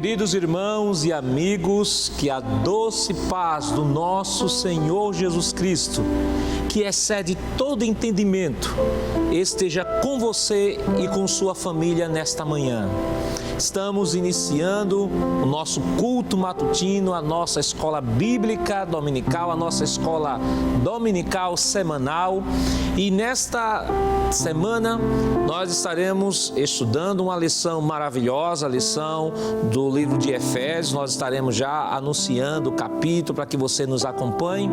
Queridos irmãos e amigos, que a doce paz do nosso Senhor Jesus Cristo, que excede todo entendimento, esteja com você e com sua família nesta manhã. Estamos iniciando o nosso culto matutino, a nossa escola bíblica dominical, a nossa escola dominical semanal. E nesta semana nós estaremos estudando uma lição maravilhosa, a lição do livro de Efésios. Nós estaremos já anunciando o capítulo para que você nos acompanhe.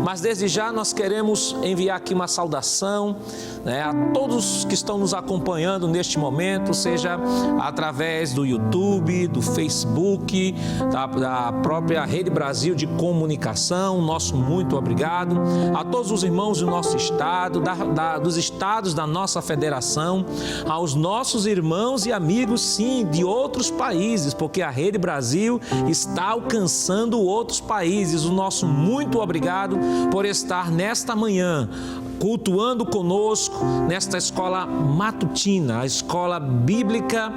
Mas desde já nós queremos enviar aqui uma saudação, a todos que estão nos acompanhando neste momento, seja através do YouTube, do Facebook, da própria Rede Brasil de Comunicação. Nosso muito obrigado a todos os irmãos do nosso estado, dos estados da nossa federação, aos nossos irmãos e amigos, sim, de outros países, porque a Rede Brasil está alcançando outros países. O nosso muito obrigado por estar nesta manhã cultuando conosco nesta escola matutina, a escola bíblica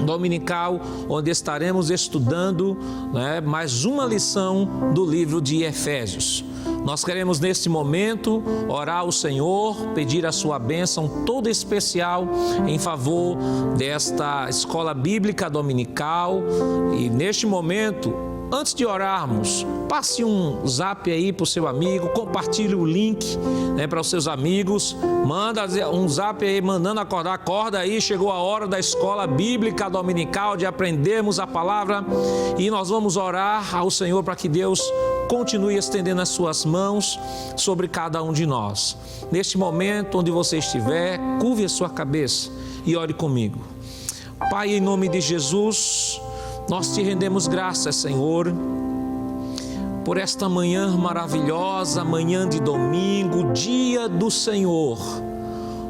dominical, onde estaremos estudando mais uma lição do livro de Efésios. Nós queremos neste momento orar ao Senhor, pedir a sua bênção toda especial em favor desta escola bíblica dominical. E neste momento, antes de orarmos, passe um zap aí para o seu amigo, compartilhe o link para os seus amigos, manda um zap aí mandando acordar, acorda aí, chegou a hora da escola bíblica dominical, de aprendermos a palavra, e nós vamos orar ao Senhor para que Deus continue estendendo as suas mãos sobre cada um de nós. Neste momento, onde você estiver, curve a sua cabeça e ore comigo. Pai, em nome de Jesus, nós te rendemos graças, Senhor, por esta manhã maravilhosa, manhã de domingo, dia do Senhor,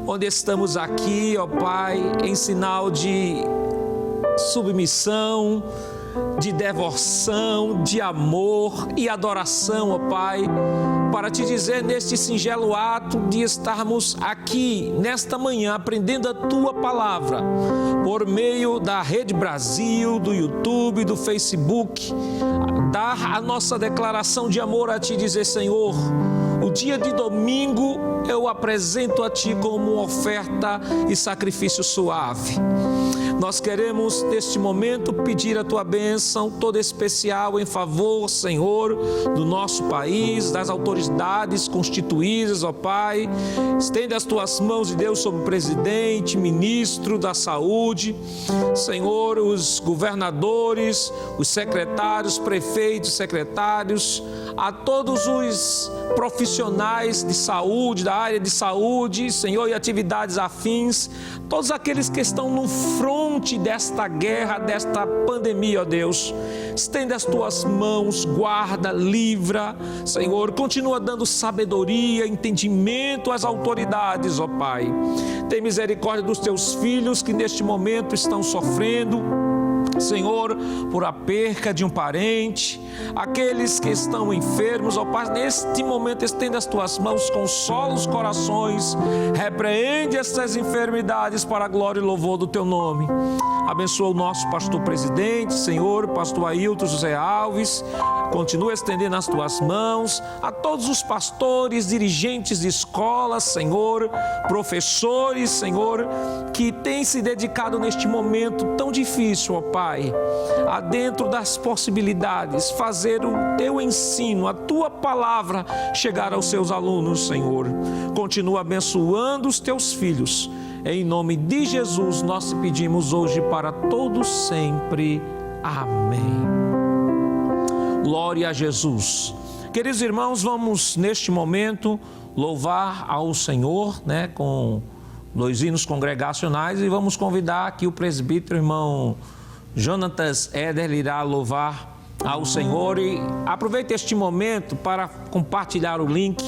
onde estamos aqui, ó Pai, em sinal de submissão, de devoção, de amor e adoração, ó Pai, para te dizer neste singelo ato de estarmos aqui nesta manhã aprendendo a Tua Palavra por meio da Rede Brasil, do YouTube, do Facebook, dar a nossa declaração de amor a Ti, dizer: Senhor, o dia de domingo eu apresento a Ti como uma oferta e sacrifício suave. Nós queremos, neste momento, pedir a Tua bênção toda especial em favor, Senhor, do nosso país, das autoridades constituídas, ó Pai. Estende as Tuas mãos de Deus sobre o presidente, ministro da Saúde, Senhor, os governadores, os secretários, prefeitos, secretários, a todos os profissionais de saúde, da área de saúde, Senhor, e atividades afins, todos aqueles que estão no fronte desta guerra, desta pandemia, ó Deus. Estende as Tuas mãos, guarda, livra, Senhor, continua dando sabedoria, entendimento às autoridades, ó Pai. Tem misericórdia dos Teus filhos que neste momento estão sofrendo, Senhor, por a perca de um parente, aqueles que estão enfermos, ó Pai, neste momento estende as Tuas mãos, consola os corações, repreende essas enfermidades para a glória e louvor do Teu nome. Abençoa o nosso pastor presidente, Senhor, pastor Ailton José Alves, continua estendendo as Tuas mãos a todos os pastores, dirigentes de escolas, Senhor, professores, Senhor, que têm se dedicado neste momento tão difícil, ó Pai, a dentro das possibilidades, fazer o Teu ensino, a Tua palavra chegar aos seus alunos, Senhor. Continua abençoando os Teus filhos. Em nome de Jesus, nós te pedimos hoje para todos sempre. Amém. Glória a Jesus. Queridos irmãos, vamos neste momento louvar ao Senhor, com 2 hinos congregacionais, e vamos convidar aqui o presbítero, irmão Jonatas Éder, ele irá louvar ao Senhor. E aproveite este momento para compartilhar o link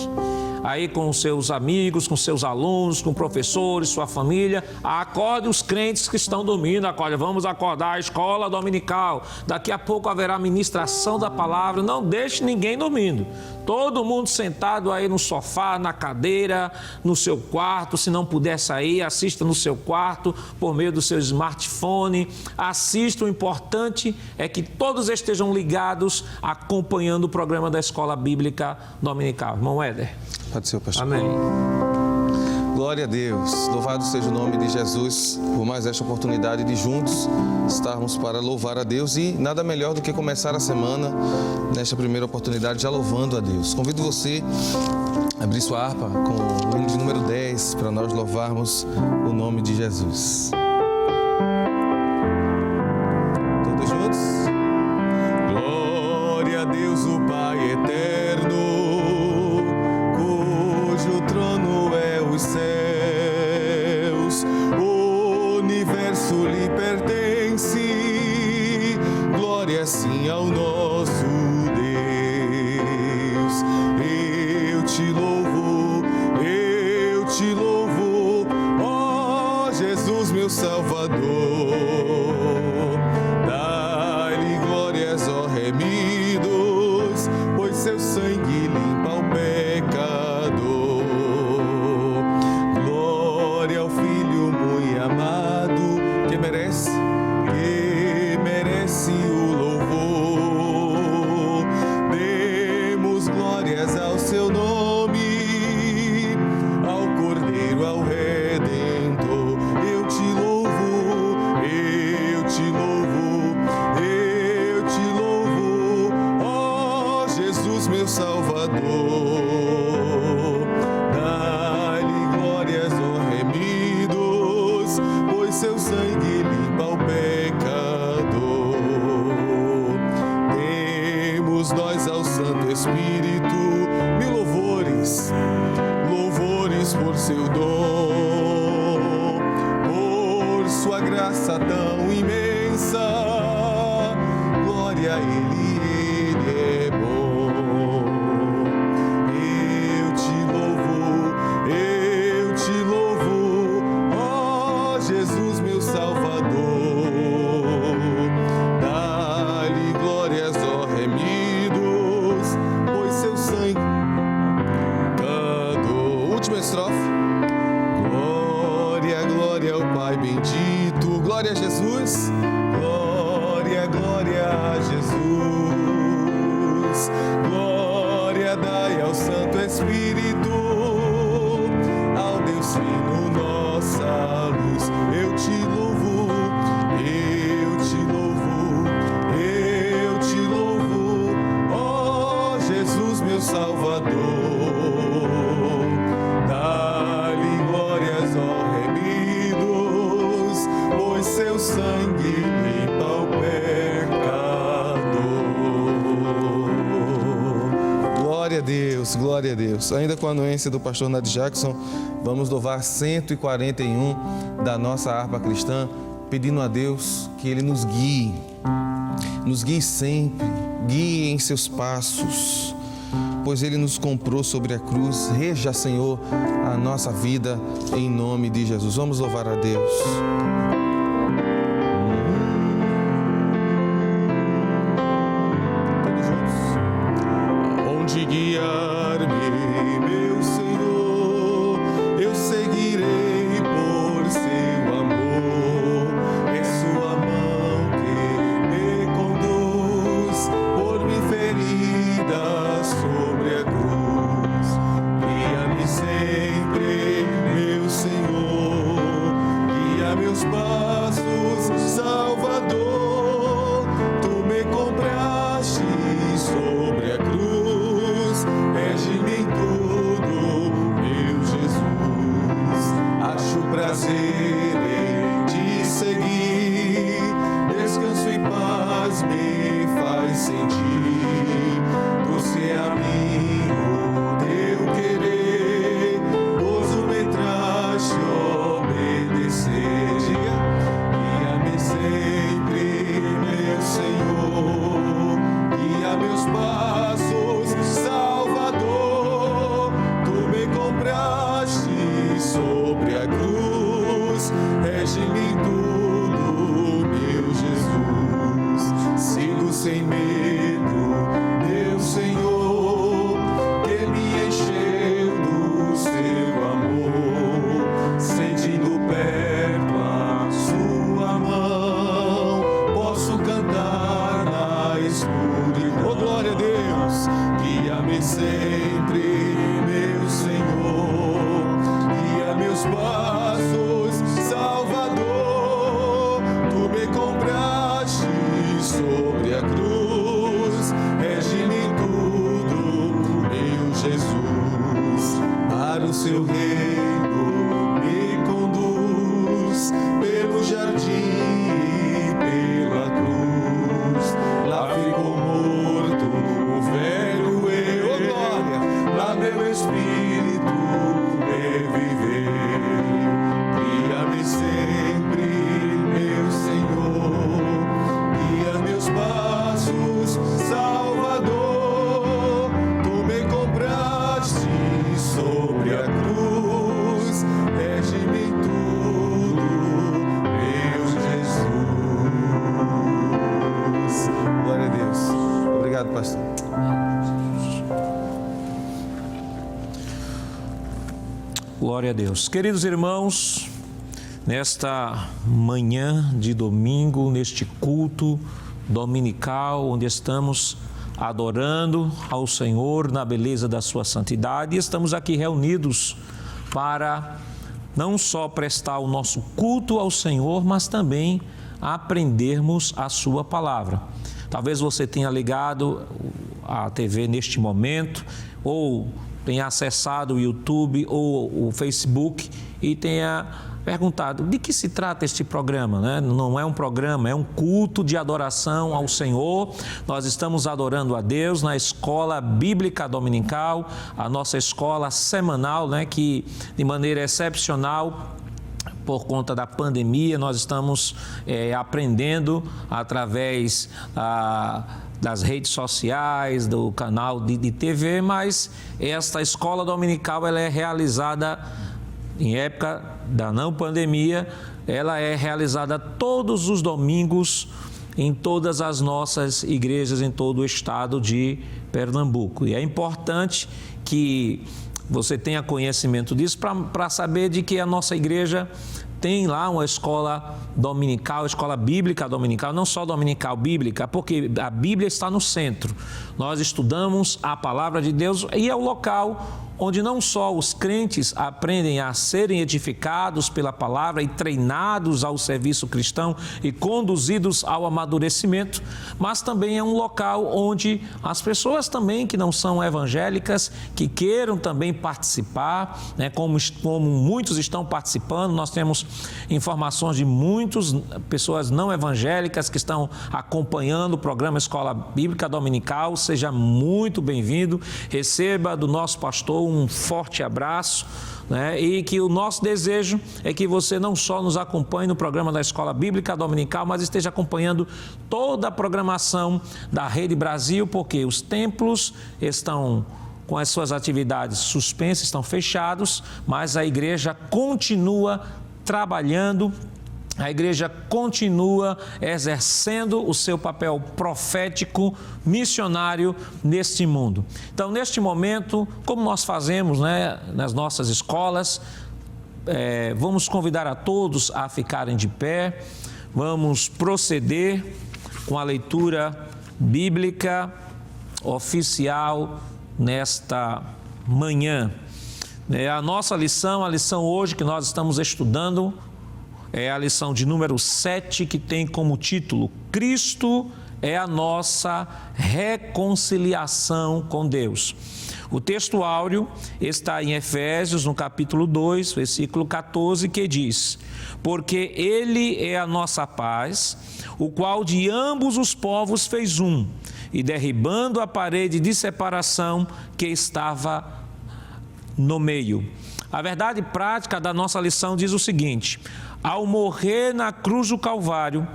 aí com os seus amigos, com seus alunos, com professores, sua família. Acorde os crentes que estão dormindo, acorde. Vamos acordar a escola dominical. Daqui a pouco haverá ministração da palavra. Não deixe ninguém dormindo. Todo mundo sentado aí no sofá, na cadeira, no seu quarto. Se não puder sair, assista no seu quarto por meio do seu smartphone. Assista. O importante é que todos estejam ligados, acompanhando o programa da Escola Bíblica Dominical. Irmão Éder. Pode ser, pastor. Amém. Glória a Deus. Louvado seja o nome de Jesus por mais esta oportunidade de juntos estarmos para louvar a Deus, e nada melhor do que começar a semana nesta primeira oportunidade já louvando a Deus. Convido você a abrir sua harpa com o hino de número 10 para nós louvarmos o nome de Jesus. Todos juntos? Glória a Deus, o Pai eterno, cujo trono é os céus, o universo lhe pertence. Glória sim ao nosso Deus. Eu te louvo, ó Jesus, meu Salvador. Dá-lhe glórias, ó remidos, pois seu sangue limpa o pecado. Glória ao Filho muito amado, que merece o louvor. Demos glórias ao seu nome, ao Cordeiro, ao Redentor. Eu te louvo, ó Jesus, meu Salvador. Dá-lhe glórias, ó remidos, pois seu sangue limpa o pecado. Temos nós ao Santo Espírito mil louvores por seu dom, por sua graça tão imensa. Glória a Ele é bom. Eu te louvo, ó Jesus, meu Salvador. Dá-lhe glórias, ó remidos, pois seu sangue. Última estrofe. Glória, glória ao Pai bendito. Glória a Jesus. Glória, glória a Jesus. Glória dai ao Santo Espírito, ao Deus Trino, nossa luz. Eu te louvo, ó Jesus, meu Salvador. Seu sangue limpa o pecado. Glória a Deus, glória a Deus. Ainda com a anuência do pastor Nad Jackson, vamos louvar 141 da nossa harpa cristã, pedindo a Deus que Ele nos guie sempre, guie em seus passos, pois Ele nos comprou sobre a cruz. Reja, Senhor, a nossa vida em nome de Jesus. Vamos louvar a Deus. Guiar-me, meu Senhor, eu seguirei por seu amor. É sua mão que me conduz por mim ferida sobre a cruz. Guia-me sempre, meu Senhor, guia meus passos, Salvador. Tu me compraste sobre a cruz. Rege-me em tudo, meu Jesus. Acho prazer em te seguir. Descanso e paz me faz sentir. Doce é a mim o teu querer. Gozo me traz te obedecer. Guia-me sempre, meu Senhor. Guia meus passos, Salvador. Tu me sempre, meu Senhor, guia meus passos, Salvador. Tu me compraste sobre a cruz, rege-me em tudo, meu Jesus. Para o seu reino me conduz, pelo jardim e pela cruz. Lá ficou morto o velho eu, glória, lá meu espírito reviveu. Guia-me sempre, meu Senhor, guia meus passos, Salvador. Tu me compraste sobre a cruz, rege-me em tudo, meu Jesus. Glória a Deus. Obrigado, pastor. Glória a Deus. Queridos irmãos, nesta manhã de domingo, neste culto dominical, onde estamos adorando ao Senhor na beleza da sua santidade, estamos aqui reunidos para não só prestar o nosso culto ao Senhor, mas também aprendermos a sua palavra. Talvez você tenha ligado a TV neste momento, ou tenha acessado o YouTube ou o Facebook e tenha perguntado de que se trata este programa, né? Não é um programa, é um culto de adoração ao Senhor. Nós estamos adorando a Deus na Escola Bíblica Dominical, a nossa escola semanal, né? Que de maneira excepcional, por conta da pandemia, nós estamos aprendendo através das redes sociais, do canal de TV, mas esta escola dominical ela é realizada em época da não pandemia, ela é realizada todos os domingos em todas as nossas igrejas em todo o estado de Pernambuco. E é importante que você tenha conhecimento disso para saber de que a nossa igreja tem lá uma escola dominical, escola bíblica dominical, não só dominical, bíblica, porque a Bíblia está no centro. Nós estudamos a palavra de Deus e é o local onde não só os crentes aprendem a serem edificados pela palavra e treinados ao serviço cristão e conduzidos ao amadurecimento, mas também é um local onde as pessoas também que não são evangélicas, que queiram também participar, né, como muitos estão participando. Nós temos informações de muitas pessoas não evangélicas que estão acompanhando o programa Escola Bíblica Dominical. Seja muito bem-vindo, receba do nosso pastor um forte abraço, né? E que o nosso desejo é que você não só nos acompanhe no programa da Escola Bíblica Dominical, mas esteja acompanhando toda a programação da Rede Brasil, porque os templos estão com as suas atividades suspensas, estão fechados, mas a igreja continua trabalhando, a igreja continua exercendo o seu papel profético, missionário neste mundo. Então, neste momento, como nós fazemos, né, nas nossas escolas, vamos convidar a todos a ficarem de pé, vamos proceder com a leitura bíblica oficial nesta manhã. A nossa lição, a lição hoje que nós estamos estudando, é a lição de número 7, que tem como título: Cristo é a nossa reconciliação com Deus. O texto áureo está em Efésios, no capítulo 2, versículo 14, que diz: Porque Ele é a nossa paz, o qual de ambos os povos fez um, e derribando a parede de separação que estava no meio. A verdade prática da nossa lição diz o seguinte: ao morrer na cruz do Calvário,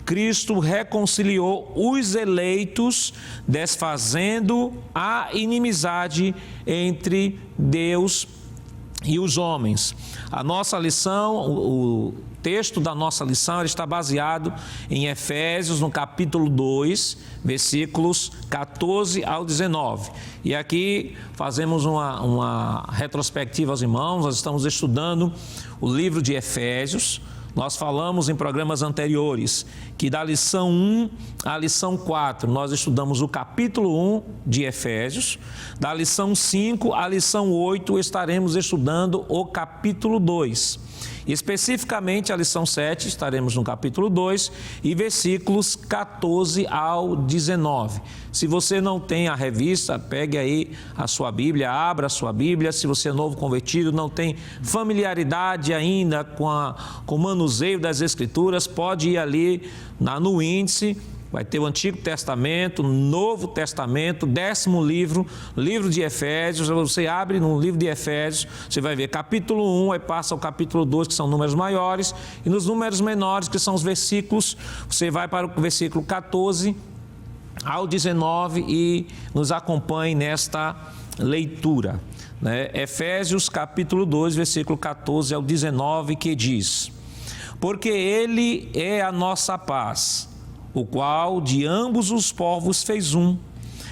Cristo reconciliou os eleitos, desfazendo a inimizade entre Deus e os homens. A nossa lição, o texto da nossa lição está baseado em Efésios, no capítulo 2, versículos 14 ao 19. E aqui fazemos uma retrospectiva aos irmãos. Nós estamos estudando o livro de Efésios. Nós falamos em programas anteriores que da lição 1 à lição 4 nós estudamos o capítulo 1 de Efésios. Da lição 5 à lição 8 estaremos estudando o capítulo 2. Especificamente a lição 7 estaremos no capítulo 2 e versículos 14 ao 19. Se você não tem a revista, pegue aí a sua Bíblia, abra a sua Bíblia. Se você é novo convertido, não tem familiaridade ainda com o manuseio das Escrituras, pode ir ali no índice. Vai ter o Antigo Testamento, Novo Testamento, 10º livro, livro de Efésios. Você abre no livro de Efésios, você vai ver capítulo 1, aí passa ao capítulo 2, que são números maiores, e nos números menores, que são os versículos, você vai para o versículo 14 ao 19 e nos acompanhe nesta leitura. Efésios capítulo 2, versículo 14 ao 19, que diz: porque Ele é a nossa paz, o qual de ambos os povos fez um,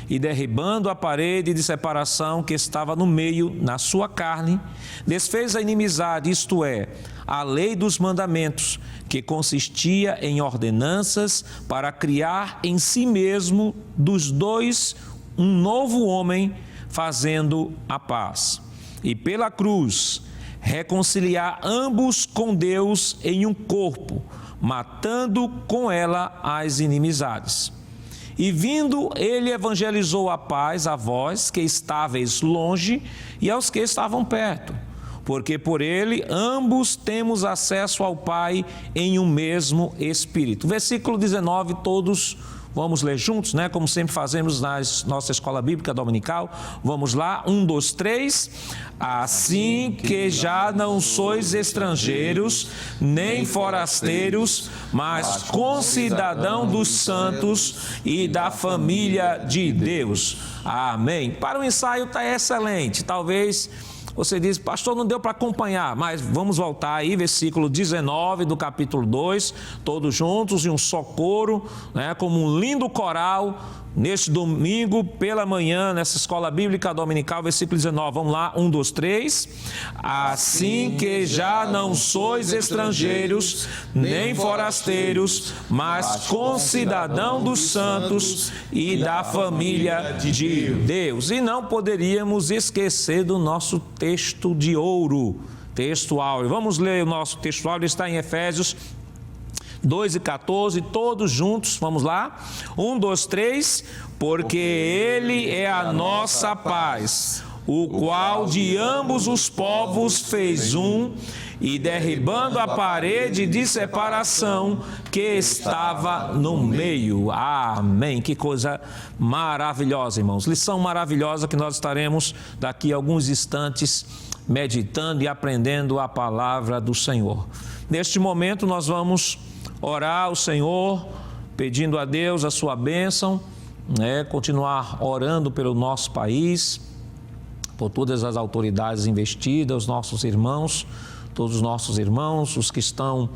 e derribando a parede de separação que estava no meio, na sua carne, desfez a inimizade, isto é, a lei dos mandamentos, que consistia em ordenanças para criar em si mesmo dos dois um novo homem, fazendo a paz. E pela cruz reconciliar ambos com Deus em um corpo, matando com ela as inimizades. E vindo, ele evangelizou a paz a vós que estáveis longe e aos que estavam perto, porque por ele ambos temos acesso ao Pai em um mesmo Espírito. Versículo 19, todos vamos ler juntos, como sempre fazemos na nossa escola bíblica dominical. Vamos lá, 1, 2, 3. Assim que já não sois estrangeiros, nem forasteiros, mas concidadão dos santos e da família de Deus. Amém. Para o ensaio está excelente. Talvez você diz, pastor, não deu para acompanhar, mas vamos voltar aí, versículo 19 do capítulo 2, todos juntos em um só coro, como um lindo coral, neste domingo pela manhã, nessa escola bíblica dominical, versículo 19, vamos lá, 1, 2, 3. Assim que já não sois estrangeiros, nem forasteiros, mas concidadão dos santos e da família de Deus. E não poderíamos esquecer do nosso texto de ouro, texto áureo. Vamos ler o nosso texto áureo, está em Efésios 2 e 14, todos juntos, vamos lá, 1, 2, 3, porque Ele é a nossa paz, o qual de ambos os povos fez um, e derribando a parede de separação que estava no meio. Amém. Que coisa maravilhosa, irmãos. Lição maravilhosa que nós estaremos daqui a alguns instantes meditando e aprendendo a palavra do Senhor. Neste momento nós vamos orar ao Senhor, pedindo a Deus a sua bênção, continuar orando pelo nosso país, por todas as autoridades investidas, os nossos irmãos, todos os nossos irmãos, os que estão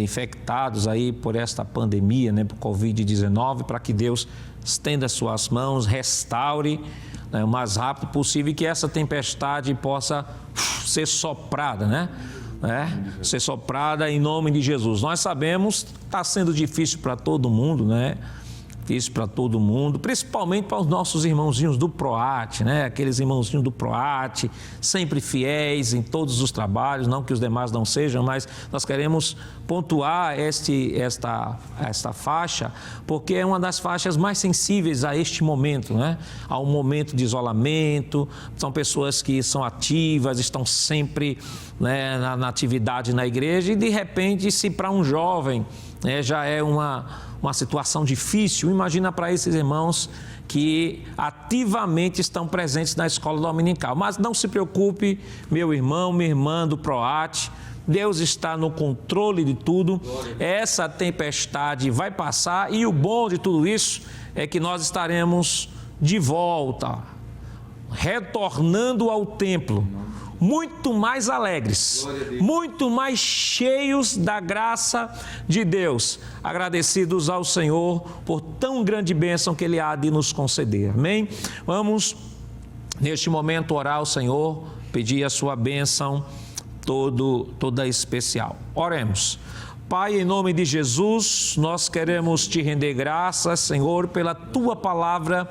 infectados aí por esta pandemia, por Covid-19, para que Deus estenda as suas mãos, restaure o mais rápido possível e que essa tempestade possa ser soprada, ser soprada em nome de Jesus. Nós sabemos que está sendo difícil para todo mundo, difícil para todo mundo, principalmente para os nossos irmãozinhos do PROAT, aqueles irmãozinhos do PROAT, sempre fiéis em todos os trabalhos, não que os demais não sejam, mas nós queremos pontuar esta faixa, porque é uma das faixas mais sensíveis a este momento, a um momento de isolamento. São pessoas que são ativas, estão sempre na atividade na igreja, e de repente, se para um jovem já é uma situação difícil, imagina para esses irmãos que ativamente estão presentes na escola dominical. Mas não se preocupe, meu irmão, minha irmã do PROAT, Deus está no controle de tudo. Essa tempestade vai passar e o bom de tudo isso é que nós estaremos de volta, retornando ao templo, muito mais alegres, muito mais cheios da graça de Deus, agradecidos ao Senhor por tão grande bênção que Ele há de nos conceder. Amém? Vamos, neste momento, orar ao Senhor, pedir a sua bênção toda especial. Oremos. Pai, em nome de Jesus, nós queremos te render graças, Senhor, pela tua palavra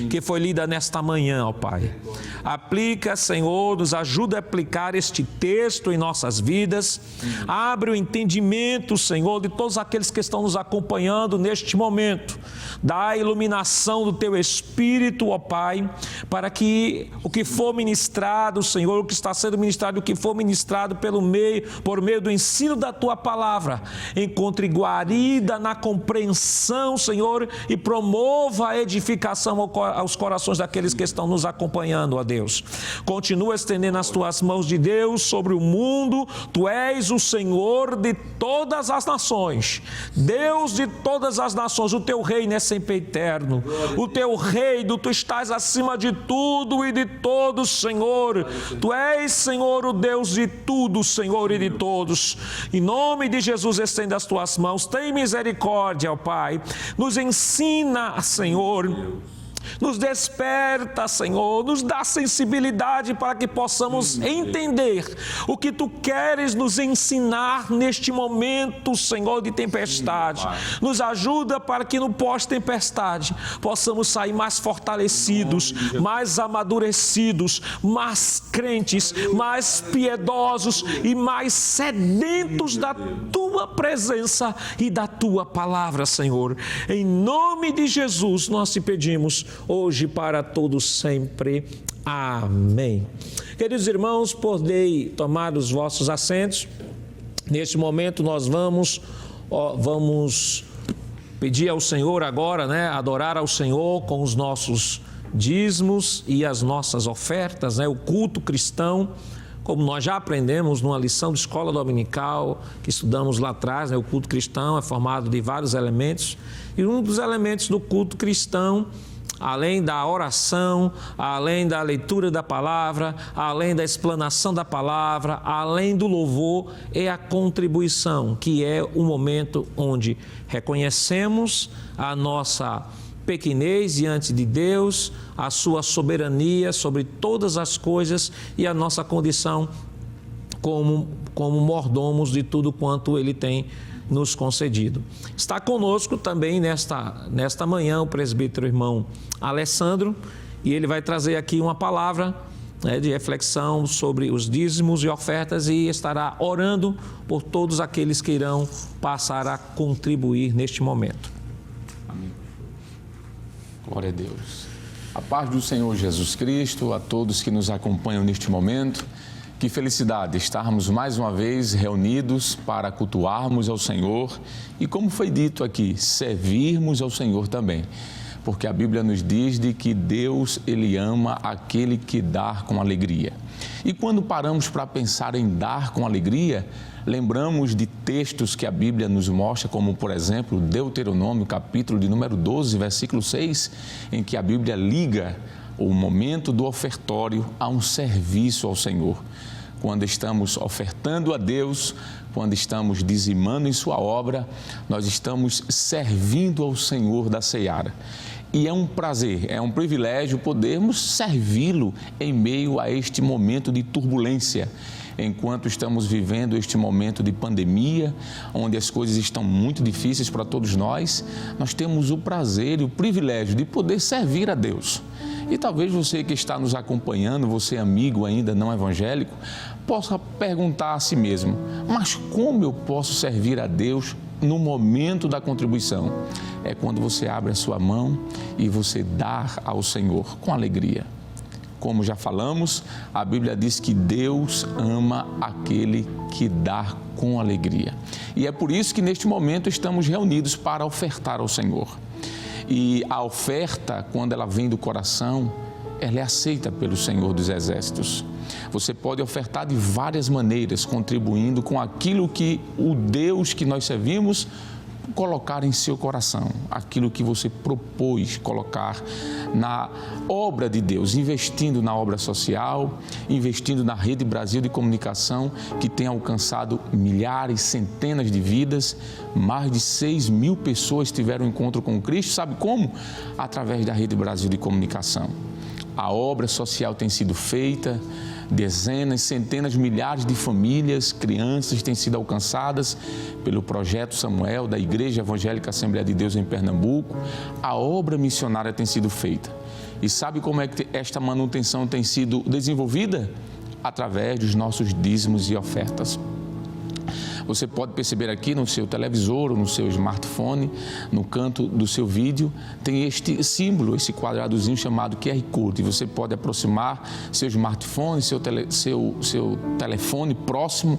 que foi lida nesta manhã, ó Pai. Aplica, Senhor, nos ajuda a aplicar este texto em nossas vidas. Abre o entendimento, Senhor, de todos aqueles que estão nos acompanhando neste momento. Dá a iluminação do teu Espírito, ó Pai, para que o que for ministrado, Senhor, o que está sendo ministrado, o que for ministrado por meio do ensino da tua palavra, encontre guarida na compreensão, Senhor, e promova a edificação aos corações daqueles que estão nos acompanhando, ó Deus. Continua estendendo as tuas mãos de Deus sobre o mundo. Tu és o Senhor de todas as nações, Deus de todas as nações. O teu reino é sempre eterno. O teu reino, tu estás acima de tudo e de todos, Senhor. Tu és, Senhor, o Deus de tudo, Senhor, e de todos. Em nome de Jesus, estenda as tuas mãos. Tem misericórdia, ó Pai. Nos ensina, Senhor. Nos desperta, Senhor, nos dá sensibilidade para que possamos entender o que Tu queres nos ensinar neste momento, Senhor, de tempestade. Nos ajuda para que no pós-tempestade possamos sair mais fortalecidos, mais amadurecidos, mais crentes, mais piedosos e mais sedentos da Tua presença e da Tua palavra, Senhor. Em nome de Jesus nós te pedimos, hoje para todos sempre. Amém. Queridos irmãos, podei tomar os vossos assentos. Neste momento nós vamos pedir ao Senhor agora, adorar ao Senhor com os nossos dízimos e as nossas ofertas, o culto cristão. Como nós já aprendemos numa lição de escola dominical que estudamos lá atrás, o culto cristão é formado de vários elementos, e um dos elementos do culto cristão, além da oração, além da leitura da palavra, além da explanação da palavra, além do louvor, é a contribuição, que é o momento onde reconhecemos a nossa pequenez diante de Deus, a sua soberania sobre todas as coisas e a nossa condição como mordomos de tudo quanto Ele tem nos concedido. Está conosco também nesta manhã o presbítero irmão Alessandro, e ele vai trazer aqui uma palavra de reflexão sobre os dízimos e ofertas, e estará orando por todos aqueles que irão passar a contribuir neste momento. Amém. Glória a Deus. A paz do Senhor Jesus Cristo a todos que nos acompanham neste momento. Que felicidade estarmos mais uma vez reunidos para cultuarmos ao Senhor e, como foi dito aqui, servirmos ao Senhor também. Porque a Bíblia nos diz de que Deus, Ele ama aquele que dá com alegria. E quando paramos para pensar em dar com alegria, lembramos de textos que a Bíblia nos mostra, como, por exemplo, Deuteronômio, capítulo de número 12, versículo 6, em que a Bíblia liga o momento do ofertório a um serviço ao Senhor. Quando estamos ofertando a Deus, quando estamos dizimando em sua obra, nós estamos servindo ao Senhor da seara. E é um prazer, é um privilégio podermos servi-lo em meio a este momento de turbulência. Enquanto estamos vivendo este momento de pandemia, onde as coisas estão muito difíceis para todos nós, nós temos o prazer e o privilégio de poder servir a Deus. E talvez você que está nos acompanhando, você amigo ainda não evangélico, possa perguntar a si mesmo: mas como eu posso servir a Deus no momento da contribuição? É quando você abre a sua mão e você dá ao Senhor com alegria. Como já falamos, a Bíblia diz que Deus ama aquele que dá com alegria. E é por isso que neste momento estamos reunidos para ofertar ao Senhor. E a oferta, quando ela vem do coração, ela é aceita pelo Senhor dos Exércitos. Você pode ofertar de várias maneiras, contribuindo com aquilo que o Deus que nós servimos colocar em seu coração, aquilo que você propôs colocar na obra de Deus, investindo na obra social, investindo na Rede Brasil de Comunicação, que tem alcançado milhares, centenas de vidas. Mais de 6.000 pessoas tiveram encontro com Cristo. Sabe como? Através da Rede Brasil de Comunicação. A obra social tem sido feita, dezenas, centenas, milhares de famílias, crianças têm sido alcançadas pelo Projeto Samuel da Igreja Evangélica Assembleia de Deus em Pernambuco. A obra missionária tem sido feita. E sabe como é que esta manutenção tem sido desenvolvida? Através dos nossos dízimos e ofertas. Você pode perceber aqui no seu televisor ou no seu smartphone, no canto do seu vídeo, tem este símbolo, esse quadradozinho chamado QR Code. Você pode aproximar seu smartphone, seu telefone próximo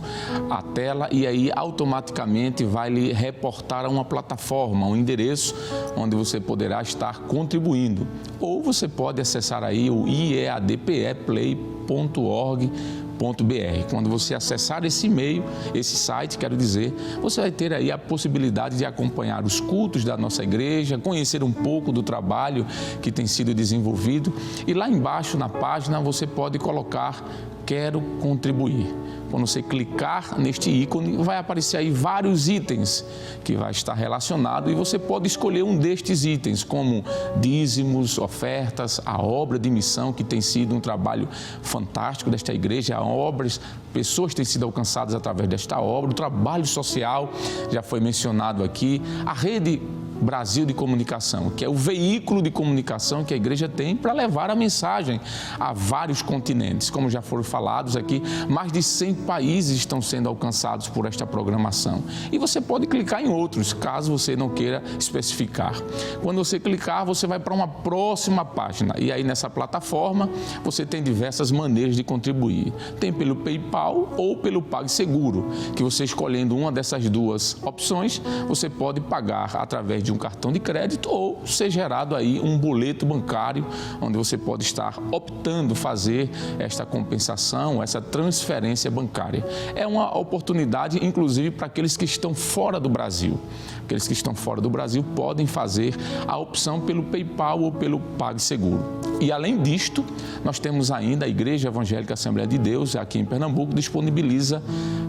à tela e aí automaticamente vai lhe reportar a uma plataforma, um endereço onde você poderá estar contribuindo. Ou você pode acessar aí o iadpeplay.org.br. Quando você acessar esse e-mail, esse site, quero dizer, você vai ter aí a possibilidade de acompanhar os cultos da nossa igreja, conhecer um pouco do trabalho que tem sido desenvolvido e lá embaixo na página você pode colocar "Quero contribuir". Quando você clicar neste ícone, vai aparecer aí vários itens que vai estar relacionado e você pode escolher um destes itens, como dízimos, ofertas, a obra de missão, que tem sido um trabalho fantástico desta igreja, pessoas têm sido alcançadas através desta obra, o trabalho social, já foi mencionado aqui, a Rede Brasil de Comunicação, que é o veículo de comunicação que a igreja tem para levar a mensagem a vários continentes. Como já foram falados aqui, mais de 100 países estão sendo alcançados por esta programação. E você pode clicar em outros, caso você não queira especificar. Quando você clicar, você vai para uma próxima página. E aí nessa plataforma, você tem diversas maneiras de contribuir. Tem pelo PayPal ou pelo PagSeguro, que você escolhendo uma dessas duas opções, você pode pagar através de um cartão de crédito ou ser gerado aí um boleto bancário, onde você pode estar optando fazer esta compensação, essa transferência bancária. É uma oportunidade, inclusive, para aqueles que estão fora do Brasil. Aqueles que estão fora do Brasil podem fazer a opção pelo PayPal ou pelo PagSeguro. E, além disto, nós temos ainda a Igreja Evangélica Assembleia de Deus, aqui em Pernambuco, disponibiliza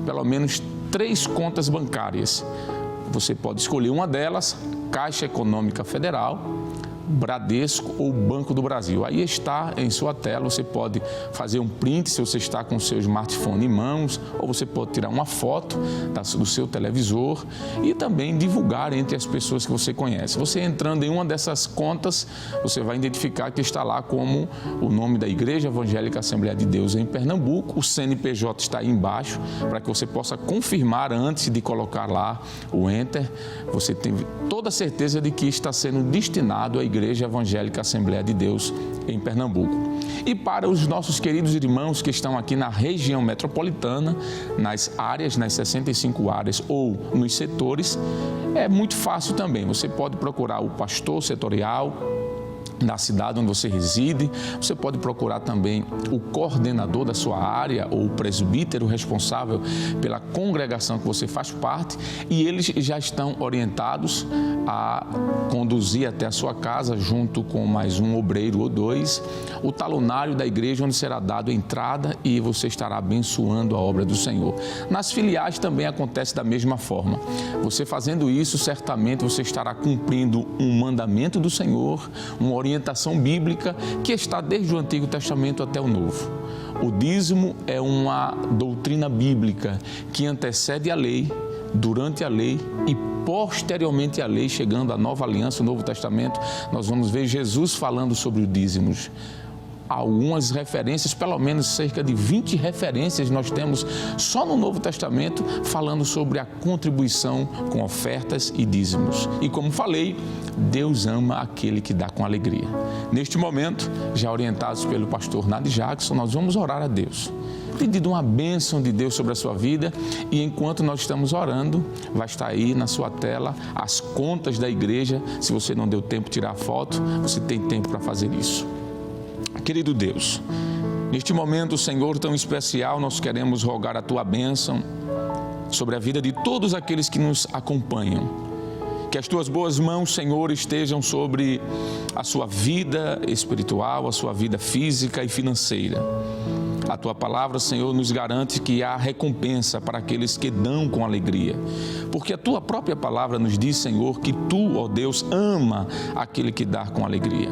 pelo menos 3 contas bancárias. Você pode escolher uma delas, Caixa Econômica Federal, Bradesco ou Banco do Brasil. Aí está em sua tela, você pode fazer um print se você está com o seu smartphone em mãos, ou você pode tirar uma foto do seu televisor e também divulgar entre as pessoas que você conhece. Você entrando em uma dessas contas, você vai identificar que está lá como o nome da Igreja Evangélica Assembleia de Deus em Pernambuco, o CNPJ está aí embaixo, para que você possa confirmar antes de colocar lá o Enter. Você tem toda a certeza de que está sendo destinado à Igreja Evangélica Assembleia de Deus em Pernambuco. E para os nossos queridos irmãos que estão aqui na região metropolitana, nas 65 áreas ou nos setores, é muito fácil também. Você pode procurar o pastor setorial da cidade onde você reside, você pode procurar também o coordenador da sua área ou o presbítero responsável pela congregação que você faz parte e eles já estão orientados a conduzir até a sua casa, junto com mais um obreiro ou 2, o talonário da igreja onde será dado a entrada e você estará abençoando a obra do Senhor. Nas filiais também acontece da mesma forma. Você fazendo isso, certamente você estará cumprindo um mandamento do Senhor, uma orientação bíblica que está desde o Antigo Testamento até o Novo. O dízimo é uma doutrina bíblica que antecede a lei, durante a lei e posteriormente à lei, chegando à Nova Aliança, o Novo Testamento, nós vamos ver Jesus falando sobre os dízimos. Algumas referências, pelo menos cerca de 20 referências nós temos só no Novo Testamento falando sobre a contribuição com ofertas e dízimos. E como falei, Deus ama aquele que dá com alegria. Neste momento, já orientados pelo pastor Nadi Jackson, nós vamos orar a Deus, pedindo uma bênção de Deus sobre a sua vida, e enquanto nós estamos orando, vai estar aí na sua tela as contas da igreja. Se você não deu tempo de tirar a foto, você tem tempo para fazer isso. Querido Deus, neste momento, Senhor, tão especial, nós queremos rogar a Tua bênção sobre a vida de todos aqueles que nos acompanham. Que as Tuas boas mãos, Senhor, estejam sobre a sua vida espiritual, a sua vida física e financeira. A Tua palavra, Senhor, nos garante que há recompensa para aqueles que dão com alegria. Porque a Tua própria palavra nos diz, Senhor, que Tu, ó Deus, ama aquele que dá com alegria.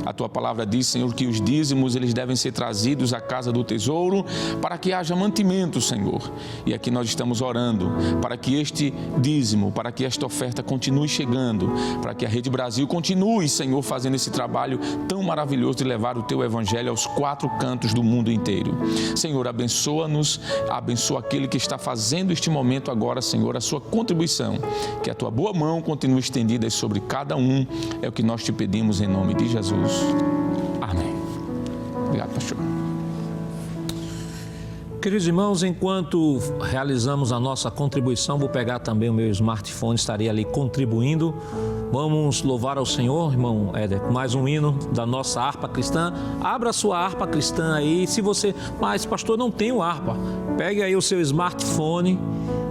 A tua palavra diz, Senhor, que os dízimos eles devem ser trazidos à casa do tesouro para que haja mantimento, Senhor. E aqui nós estamos orando para que este dízimo, para que esta oferta continue chegando, para que a Rede Brasil continue, Senhor, fazendo esse trabalho tão maravilhoso de levar o teu evangelho aos 4 cantos do mundo inteiro. Senhor, abençoa-nos, abençoa aquele que está fazendo este momento agora, Senhor, a sua contribuição. Que a tua boa mão continue estendida sobre cada um. É o que nós te pedimos em nome de Jesus. Amém. Obrigado, pastor. Queridos irmãos, enquanto realizamos a nossa contribuição, vou pegar também o meu smartphone, estarei ali contribuindo. Vamos louvar ao Senhor, irmão Éder, mais um hino da nossa harpa cristã. Abra a sua harpa cristã aí. Se você, mas pastor, não tenho harpa, pegue aí o seu smartphone,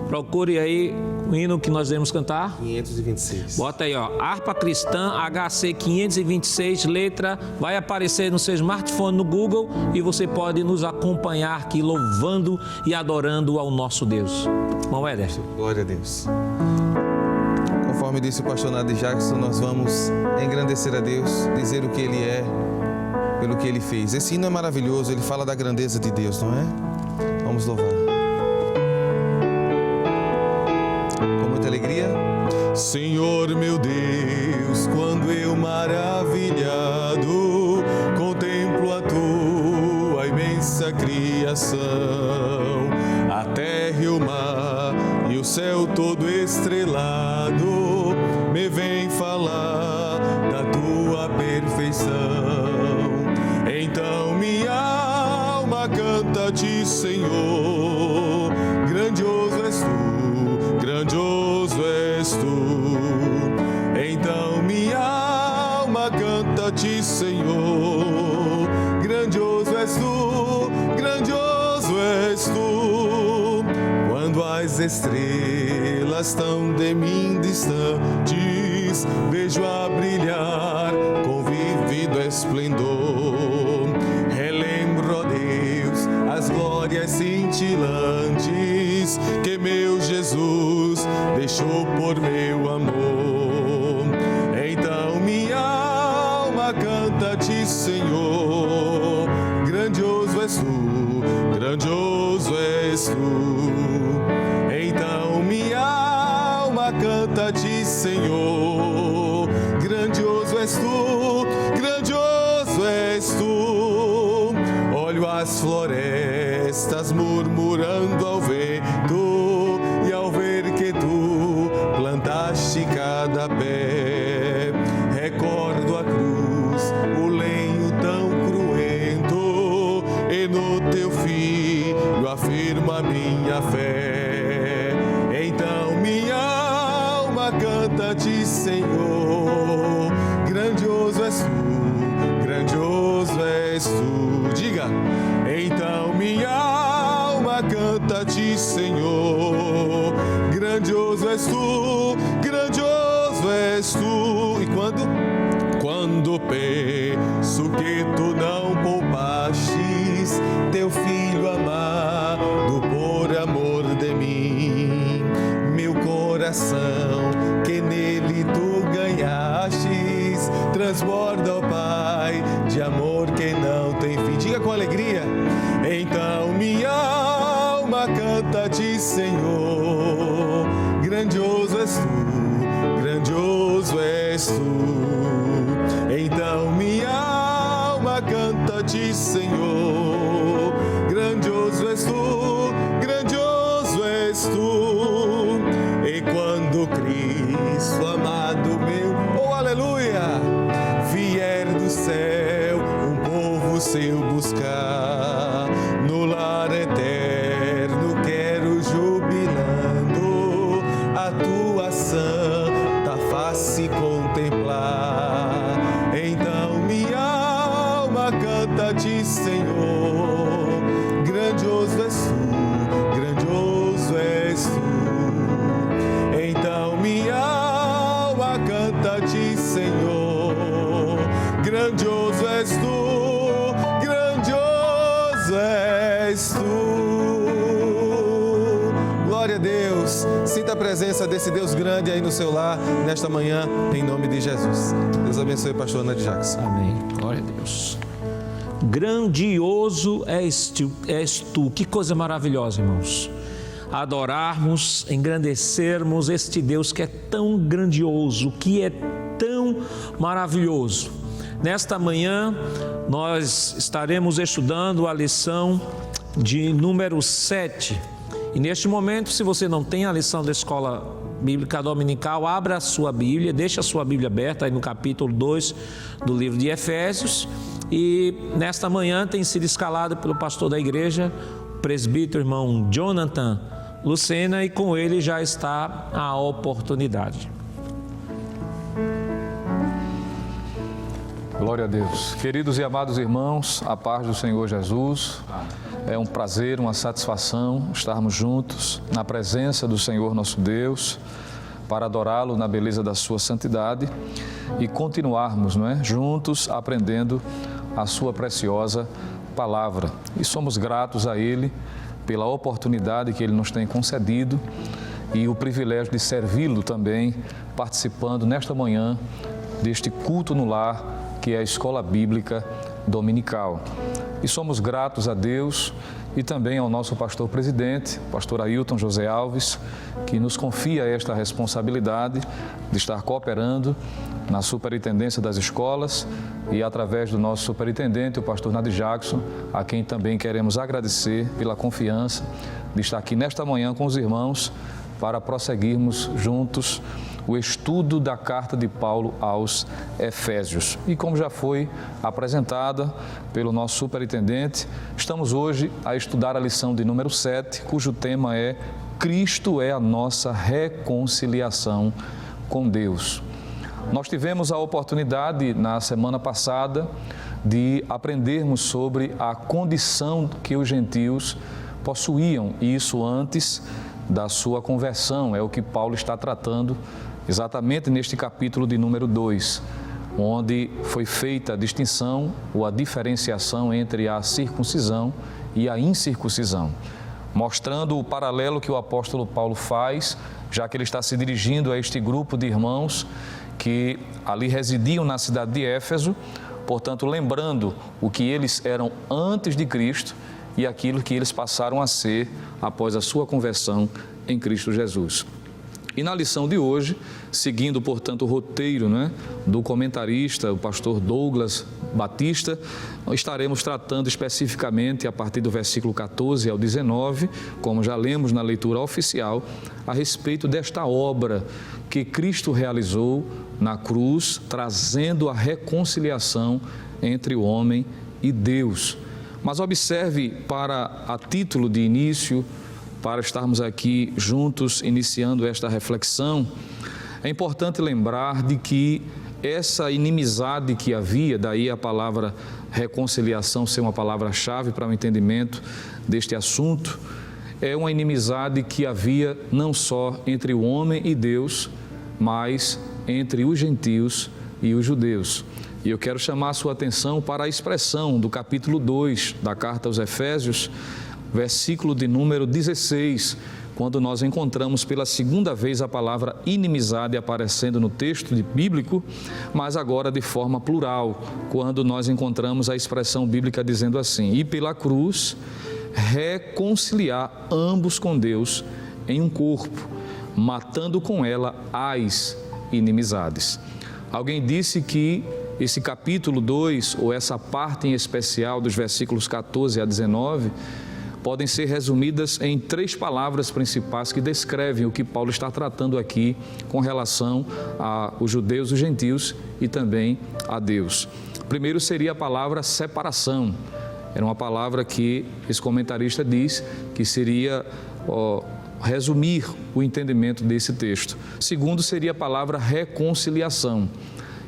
procure aí o hino que nós devemos cantar. 526. Bota aí, ó, harpa cristã HC 526, letra, vai aparecer no seu smartphone no Google e você pode nos acompanhar aqui louvando e adorando ao nosso Deus. Irmão Éder. Glória a Deus. Conforme disse o pastor Nadir Jackson, nós vamos engrandecer a Deus, dizer o que Ele é, pelo que Ele fez. Esse hino é maravilhoso, ele fala da grandeza de Deus, não é? Vamos louvar. Com muita alegria. Senhor meu Deus, quando eu maravilhado contemplo a tua imensa criação, a terra e o mar e o céu todo estrelado, me vem falar da tua perfeição. Então minha alma canta-te, Senhor, grandioso és tu, grandioso és tu. Então minha alma canta-te, Senhor, grandioso és tu, grandioso és tu. Quando as estrelas tão de mim distantes, vejo a brilhar com vívido esplendor. Relembro, ó Deus, as glórias cintilantes que meu Jesus deixou por meu amor. Então minha alma canta-te, Senhor, grandioso és tu, grandioso és tu. Então minha alma canta-te, Senhor, grandioso és tu, grandioso és tu. Olho as florestas murmurando ao vento, e ao ver que tu plantaste cada pé, recordo a cruz, o lenho tão cruento, e no teu filho afirma minha fé. Então minha alma canta-te, Senhor, grandioso és tu, grandioso és tu. Diga, então minha alma canta-te, Senhor, grandioso és tu, grandioso és tu. E quando penso que tu não poupastes teu filho amado por amor de mim, meu coração que nele tu ganhastes transborda, ó Pai, de amor que não tem fim. Diga com alegria. Então minha alma canta-te, Senhor, grandioso és tu, grandioso és tu. Então minha alma canta-te, Senhor, grandioso és tu, grandioso és tu. E quando Cristo amado meu, oh aleluia, vier do céu um povo seu buscar, no lar eterno quero jubilando a tua santa face contemplar. Então minha alma canta-te, Senhor, grandioso és tu, grandioso és tu. Então minha alma canta-te, Senhor, grandioso és tu, grandioso és tu. Glória a Deus. Deus, sinta a presença desse Deus grande aí no seu lar, nesta manhã, em nome de Jesus. Deus abençoe, pastor Ana de Jackson. Amém. Glória a Deus. Grandioso és tu. Que coisa maravilhosa, irmãos. Adorarmos, engrandecermos este Deus que é tão grandioso, que é tão maravilhoso. Nesta manhã, nós estaremos estudando a lição de número 7. E neste momento, se você não tem a lição da Escola Bíblica Dominical, abra a sua Bíblia, deixa a sua Bíblia aberta aí no capítulo 2 do livro de Efésios. E nesta manhã tem sido escalado pelo pastor da igreja, o presbítero irmão Jonathan Lucena, e com ele já está a oportunidade. Glória a Deus. Queridos e amados irmãos, a paz do Senhor Jesus. É um prazer, uma satisfação estarmos juntos na presença do Senhor nosso Deus, para adorá-lo na beleza da sua santidade e continuarmos, juntos aprendendo a sua preciosa palavra. E somos gratos a Ele pela oportunidade que Ele nos tem concedido e o privilégio de servi-lo também, participando nesta manhã deste culto no lar, que é a Escola Bíblica Dominical. E somos gratos a Deus e também ao nosso pastor presidente, pastor Ailton José Alves, que nos confia esta responsabilidade de estar cooperando na superintendência das escolas e através do nosso superintendente, o pastor Nadi Jackson, a quem também queremos agradecer pela confiança de estar aqui nesta manhã com os irmãos para prosseguirmos juntos o estudo da carta de Paulo aos Efésios. E como já foi apresentada pelo nosso superintendente, estamos hoje a estudar a lição de número 7, cujo tema é Cristo é a nossa reconciliação com Deus. Nós tivemos a oportunidade na semana passada de aprendermos sobre a condição que os gentios possuíam, e isso antes da sua conversão, é o que Paulo está tratando exatamente neste capítulo de número 2, onde foi feita a distinção ou a diferenciação entre a circuncisão e a incircuncisão, mostrando o paralelo que o apóstolo Paulo faz, já que ele está se dirigindo a este grupo de irmãos que ali residiam na cidade de Éfeso, portanto, lembrando o que eles eram antes de Cristo e aquilo que eles passaram a ser após a sua conversão em Cristo Jesus. E na lição de hoje, seguindo, portanto, o roteiro do comentarista, o pastor Douglas Batista, nós estaremos tratando especificamente, a partir do versículo 14 ao 19, como já lemos na leitura oficial, a respeito desta obra que Cristo realizou na cruz, trazendo a reconciliação entre o homem e Deus. Mas observe, para a título de início, para estarmos aqui juntos iniciando esta reflexão, é importante lembrar de que essa inimizade que havia, daí a palavra reconciliação ser uma palavra-chave para o entendimento deste assunto, é uma inimizade que havia não só entre o homem e Deus, mas entre os gentios e os judeus. E eu quero chamar a sua atenção para a expressão do capítulo 2 da carta aos Efésios, versículo de número 16, quando nós encontramos pela segunda vez a palavra inimizade aparecendo no texto bíblico, mas agora de forma plural, quando nós encontramos a expressão bíblica dizendo assim: e pela cruz reconciliar ambos com Deus em um corpo, matando com ela as inimizades. Alguém disse que esse capítulo 2, ou essa parte em especial dos versículos 14 a 19, podem ser resumidas em 3 palavras principais que descrevem o que Paulo está tratando aqui com relação aos judeus, os gentios e também a Deus. Primeiro seria a palavra separação. Era uma palavra que esse comentarista diz que seria resumir o entendimento desse texto. Segundo seria a palavra reconciliação.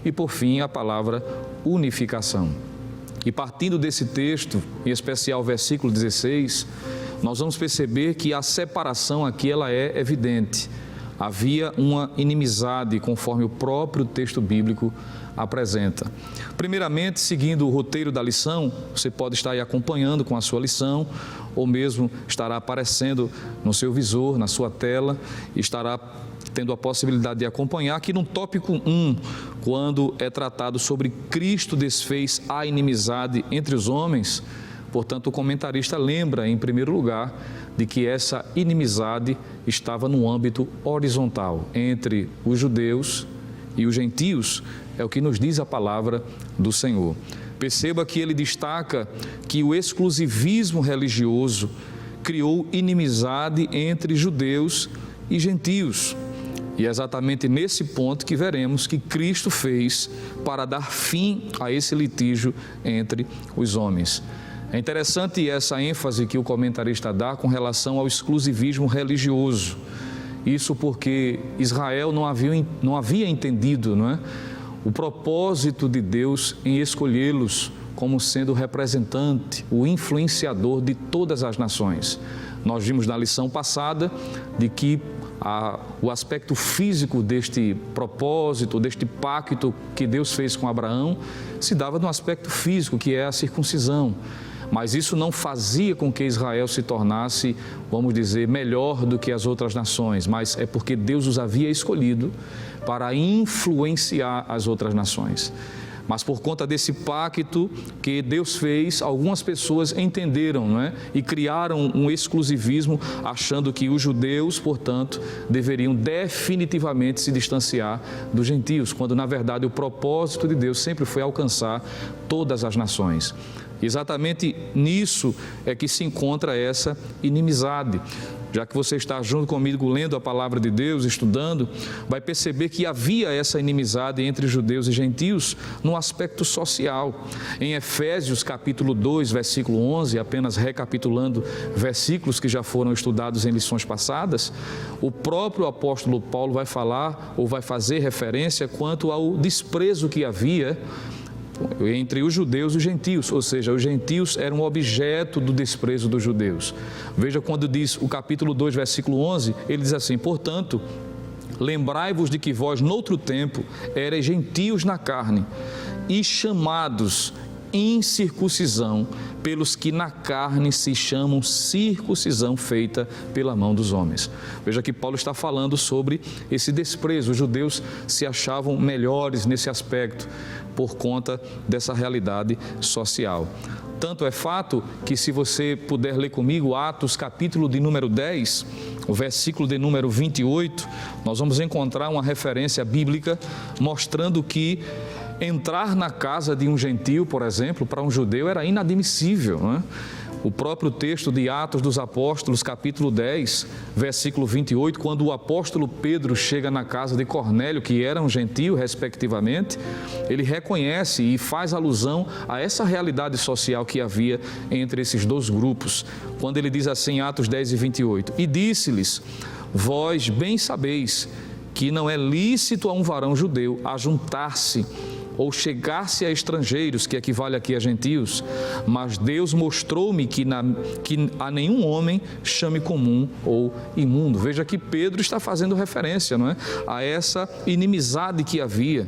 E por fim a palavra unificação. E partindo desse texto, em especial o versículo 16, nós vamos perceber que a separação aqui ela é evidente. havia uma inimizade, conforme o próprio texto bíblico apresenta. Primeiramente, seguindo o roteiro da lição, você pode estar aí acompanhando com a sua lição, ou mesmo estará aparecendo no seu visor, na sua tela, e estará tendo a possibilidade de acompanhar aqui no tópico 1, quando é tratado sobre Cristo desfez a inimizade entre os homens. Portanto, o comentarista lembra, em primeiro lugar, de que essa inimizade estava no âmbito horizontal, entre os judeus e os gentios, é o que nos diz a palavra do Senhor. Perceba que ele destaca que o exclusivismo religioso criou inimizade entre judeus e gentios. E é exatamente nesse ponto que veremos que Cristo fez para dar fim a esse litígio entre os homens. É interessante essa ênfase que o comentarista dá com relação ao exclusivismo religioso. Isso porque Israel não havia entendido, não é, o propósito de Deus em escolhê-los como sendo o representante, o influenciador de todas as nações. Nós vimos na lição passada de que o aspecto físico deste propósito, deste pacto que Deus fez com Abraão, se dava no aspecto físico, que é a circuncisão. Mas isso não fazia com que Israel se tornasse, vamos dizer, melhor do que as outras nações, mas é porque Deus os havia escolhido para influenciar as outras nações. Mas por conta desse pacto que Deus fez, algumas pessoas entenderam, não é? E criaram um exclusivismo, achando que os judeus, portanto, deveriam definitivamente se distanciar dos gentios, quando na verdade o propósito de Deus sempre foi alcançar todas as nações. Exatamente nisso é que se encontra essa inimizade. Já que você está junto comigo lendo a palavra de Deus, estudando, vai perceber que havia essa inimizade entre judeus e gentios no aspecto social. Em Efésios capítulo 2, versículo 11, apenas recapitulando versículos que já foram estudados em lições passadas, o próprio apóstolo Paulo vai falar ou vai fazer referência quanto ao desprezo que havia entre os judeus e os gentios, ou seja, os gentios eram objeto do desprezo dos judeus. Veja quando diz o capítulo 2, versículo 11, ele diz assim: portanto, lembrai-vos de que vós, noutro tempo, erais gentios na carne e chamados incircuncisão pelos que na carne se chamam circuncisão feita pela mão dos homens. Veja que Paulo está falando sobre esse desprezo. Os judeus se achavam melhores nesse aspecto por conta dessa realidade social. Tanto é fato que, se você puder ler comigo Atos capítulo de número 10, o versículo de número 28, nós vamos encontrar uma referência bíblica mostrando que entrar na casa de um gentio, por exemplo, para um judeu era inadmissível, não é? O próprio texto de Atos dos Apóstolos, capítulo 10, versículo 28, quando o apóstolo Pedro chega na casa de Cornélio, que era um gentio, respectivamente, ele reconhece e faz alusão a essa realidade social que havia entre esses dois grupos, quando ele diz assim, Atos 10 e 28, e disse-lhes: vós bem sabeis que não é lícito a um varão judeu ajuntar-se ou chegar-se a estrangeiros, que equivale aqui a gentios, mas Deus mostrou-me que a nenhum homem chame comum ou imundo. Veja que Pedro está fazendo referência, não é? A essa inimizade que havia.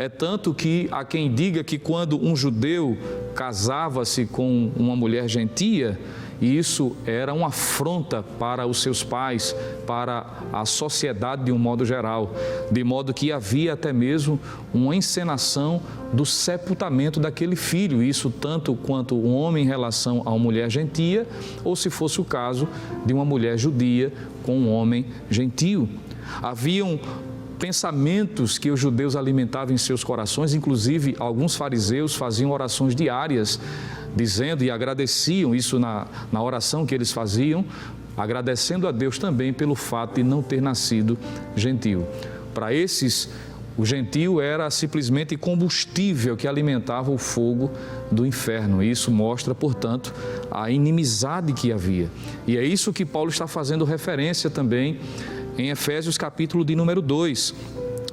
É tanto que há quem diga que quando um judeu casava-se com uma mulher gentia, e isso era uma afronta para os seus pais, para a sociedade de um modo geral, de modo que havia até mesmo uma encenação do sepultamento daquele filho, isso tanto quanto um homem em relação a uma mulher gentia, ou se fosse o caso de uma mulher judia com um homem gentio. Haviam pensamentos que os judeus alimentavam em seus corações, inclusive alguns fariseus faziam orações diárias, dizendo e agradeciam isso na oração que eles faziam, agradecendo a Deus também pelo fato de não ter nascido gentio. Para esses, o gentio era simplesmente combustível que alimentava o fogo do inferno. Isso mostra, portanto, a inimizade que havia. E é isso que Paulo está fazendo referência também em Efésios capítulo de número 2.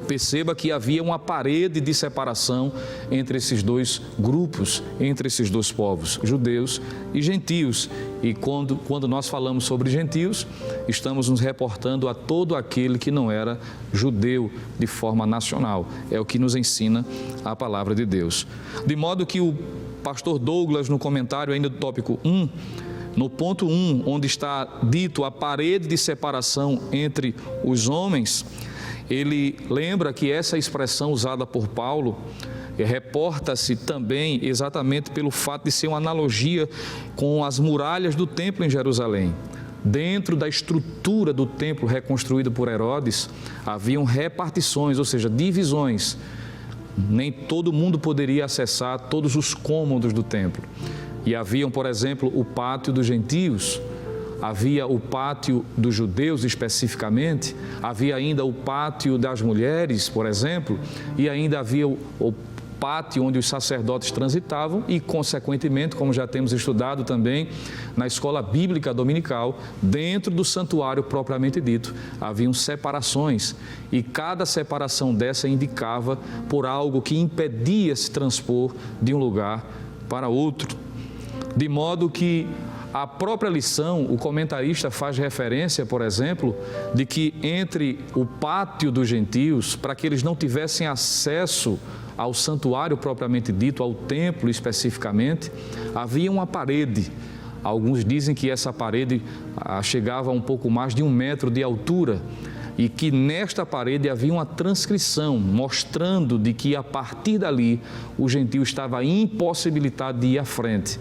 Perceba que havia uma parede de separação entre esses dois grupos, entre esses dois povos, judeus e gentios, E quando nós falamos sobre gentios, estamos nos reportando a todo aquele que não era judeu de forma nacional. É o que nos ensina a palavra de Deus. De modo que o pastor Douglas, no comentário ainda do tópico 1, no ponto 1, onde está dito a parede de separação entre os homens, ele lembra que essa expressão usada por Paulo reporta-se também exatamente pelo fato de ser uma analogia com as muralhas do templo em Jerusalém. Dentro da estrutura do templo reconstruído por Herodes, haviam repartições, ou seja, divisões. Nem todo mundo poderia acessar todos os cômodos do templo. E haviam, por exemplo, o pátio dos gentios, havia o pátio dos judeus especificamente, havia ainda o pátio das mulheres, por exemplo, e ainda havia o pátio onde os sacerdotes transitavam e, consequentemente, como já temos estudado também na escola bíblica dominical, dentro do santuário propriamente dito, haviam separações e cada separação dessa indicava por algo que impedia se transpor de um lugar para outro. De modo que a própria lição, o comentarista faz referência, por exemplo, de que entre o pátio dos gentios, para que eles não tivessem acesso ao santuário propriamente dito, ao templo especificamente, havia uma parede. Alguns dizem que essa parede chegava a um pouco mais de 1 metro de altura e que nesta parede havia uma transcrição mostrando de que a partir dali o gentio estava impossibilitado de ir à frente.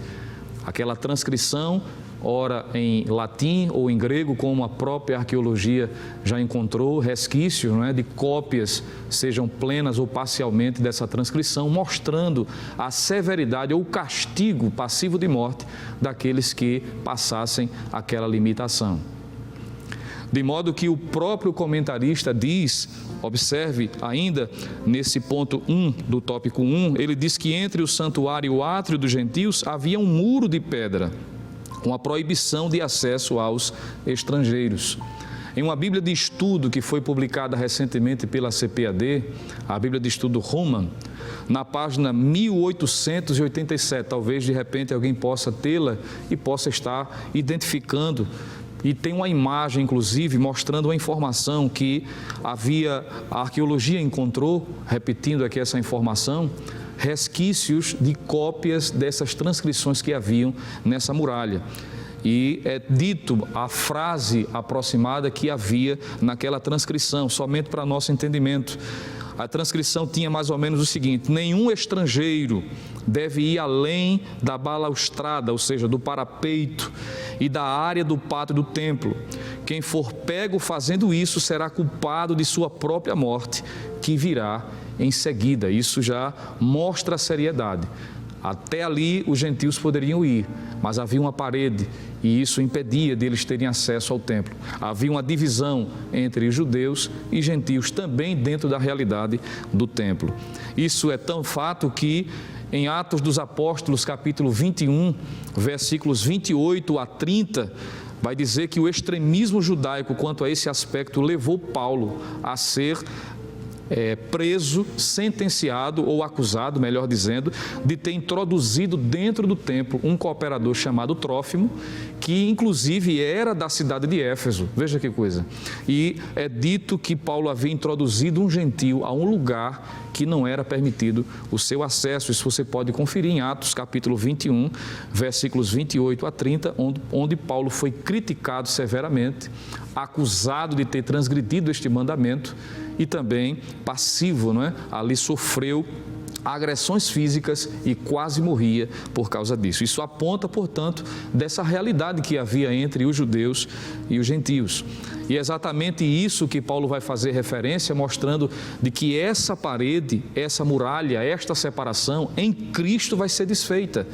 Aquela transcrição, ora em latim ou em grego, como a própria arqueologia já encontrou resquícios, não é, de cópias, sejam plenas ou parcialmente dessa transcrição, mostrando a severidade ou o castigo passivo de morte daqueles que passassem aquela limitação. De modo que o próprio comentarista diz, observe ainda nesse ponto 1 do tópico 1, ele diz que entre o santuário e o átrio dos gentios havia um muro de pedra, com a proibição de acesso aos estrangeiros. Em uma Bíblia de estudo que foi publicada recentemente pela CPAD, a Bíblia de estudo Ruman, na página 1887, talvez de repente alguém possa tê-la e possa estar identificando. E tem uma imagem, inclusive, mostrando uma informação que a arqueologia encontrou, repetindo aqui essa informação, resquícios de cópias dessas transcrições que haviam nessa muralha. E é dito a frase aproximada que havia naquela transcrição, somente para nosso entendimento. A transcrição tinha mais ou menos o seguinte: nenhum estrangeiro deve ir além da balaustrada, ou seja, do parapeito e da área do pátio do templo. Quem for pego fazendo isso será culpado de sua própria morte, que virá em seguida. Isso já mostra a seriedade. Até ali os gentios poderiam ir, mas havia uma parede e isso impedia deles terem acesso ao templo. Havia uma divisão entre judeus e gentios também dentro da realidade do templo. Isso é tão fato que em Atos dos Apóstolos, capítulo 21, versículos 28 a 30, vai dizer que o extremismo judaico quanto a esse aspecto levou Paulo a ser preso, sentenciado ou acusado, melhor dizendo, de ter introduzido dentro do templo um cooperador chamado Trófimo, que inclusive era da cidade de Éfeso. Veja que coisa. E é dito que Paulo havia introduzido um gentio a um lugar que não era permitido o seu acesso. Isso você pode conferir em Atos capítulo 21, versículos 28 a 30, onde Paulo foi criticado severamente, acusado de ter transgredido este mandamento e também passivo, não é? Ali sofreu agressões físicas e quase morria por causa disso. Isso aponta, portanto, dessa realidade que havia entre os judeus e os gentios. E é exatamente isso que Paulo vai fazer referência, mostrando de que essa parede, essa muralha, esta separação em Cristo vai ser desfeita.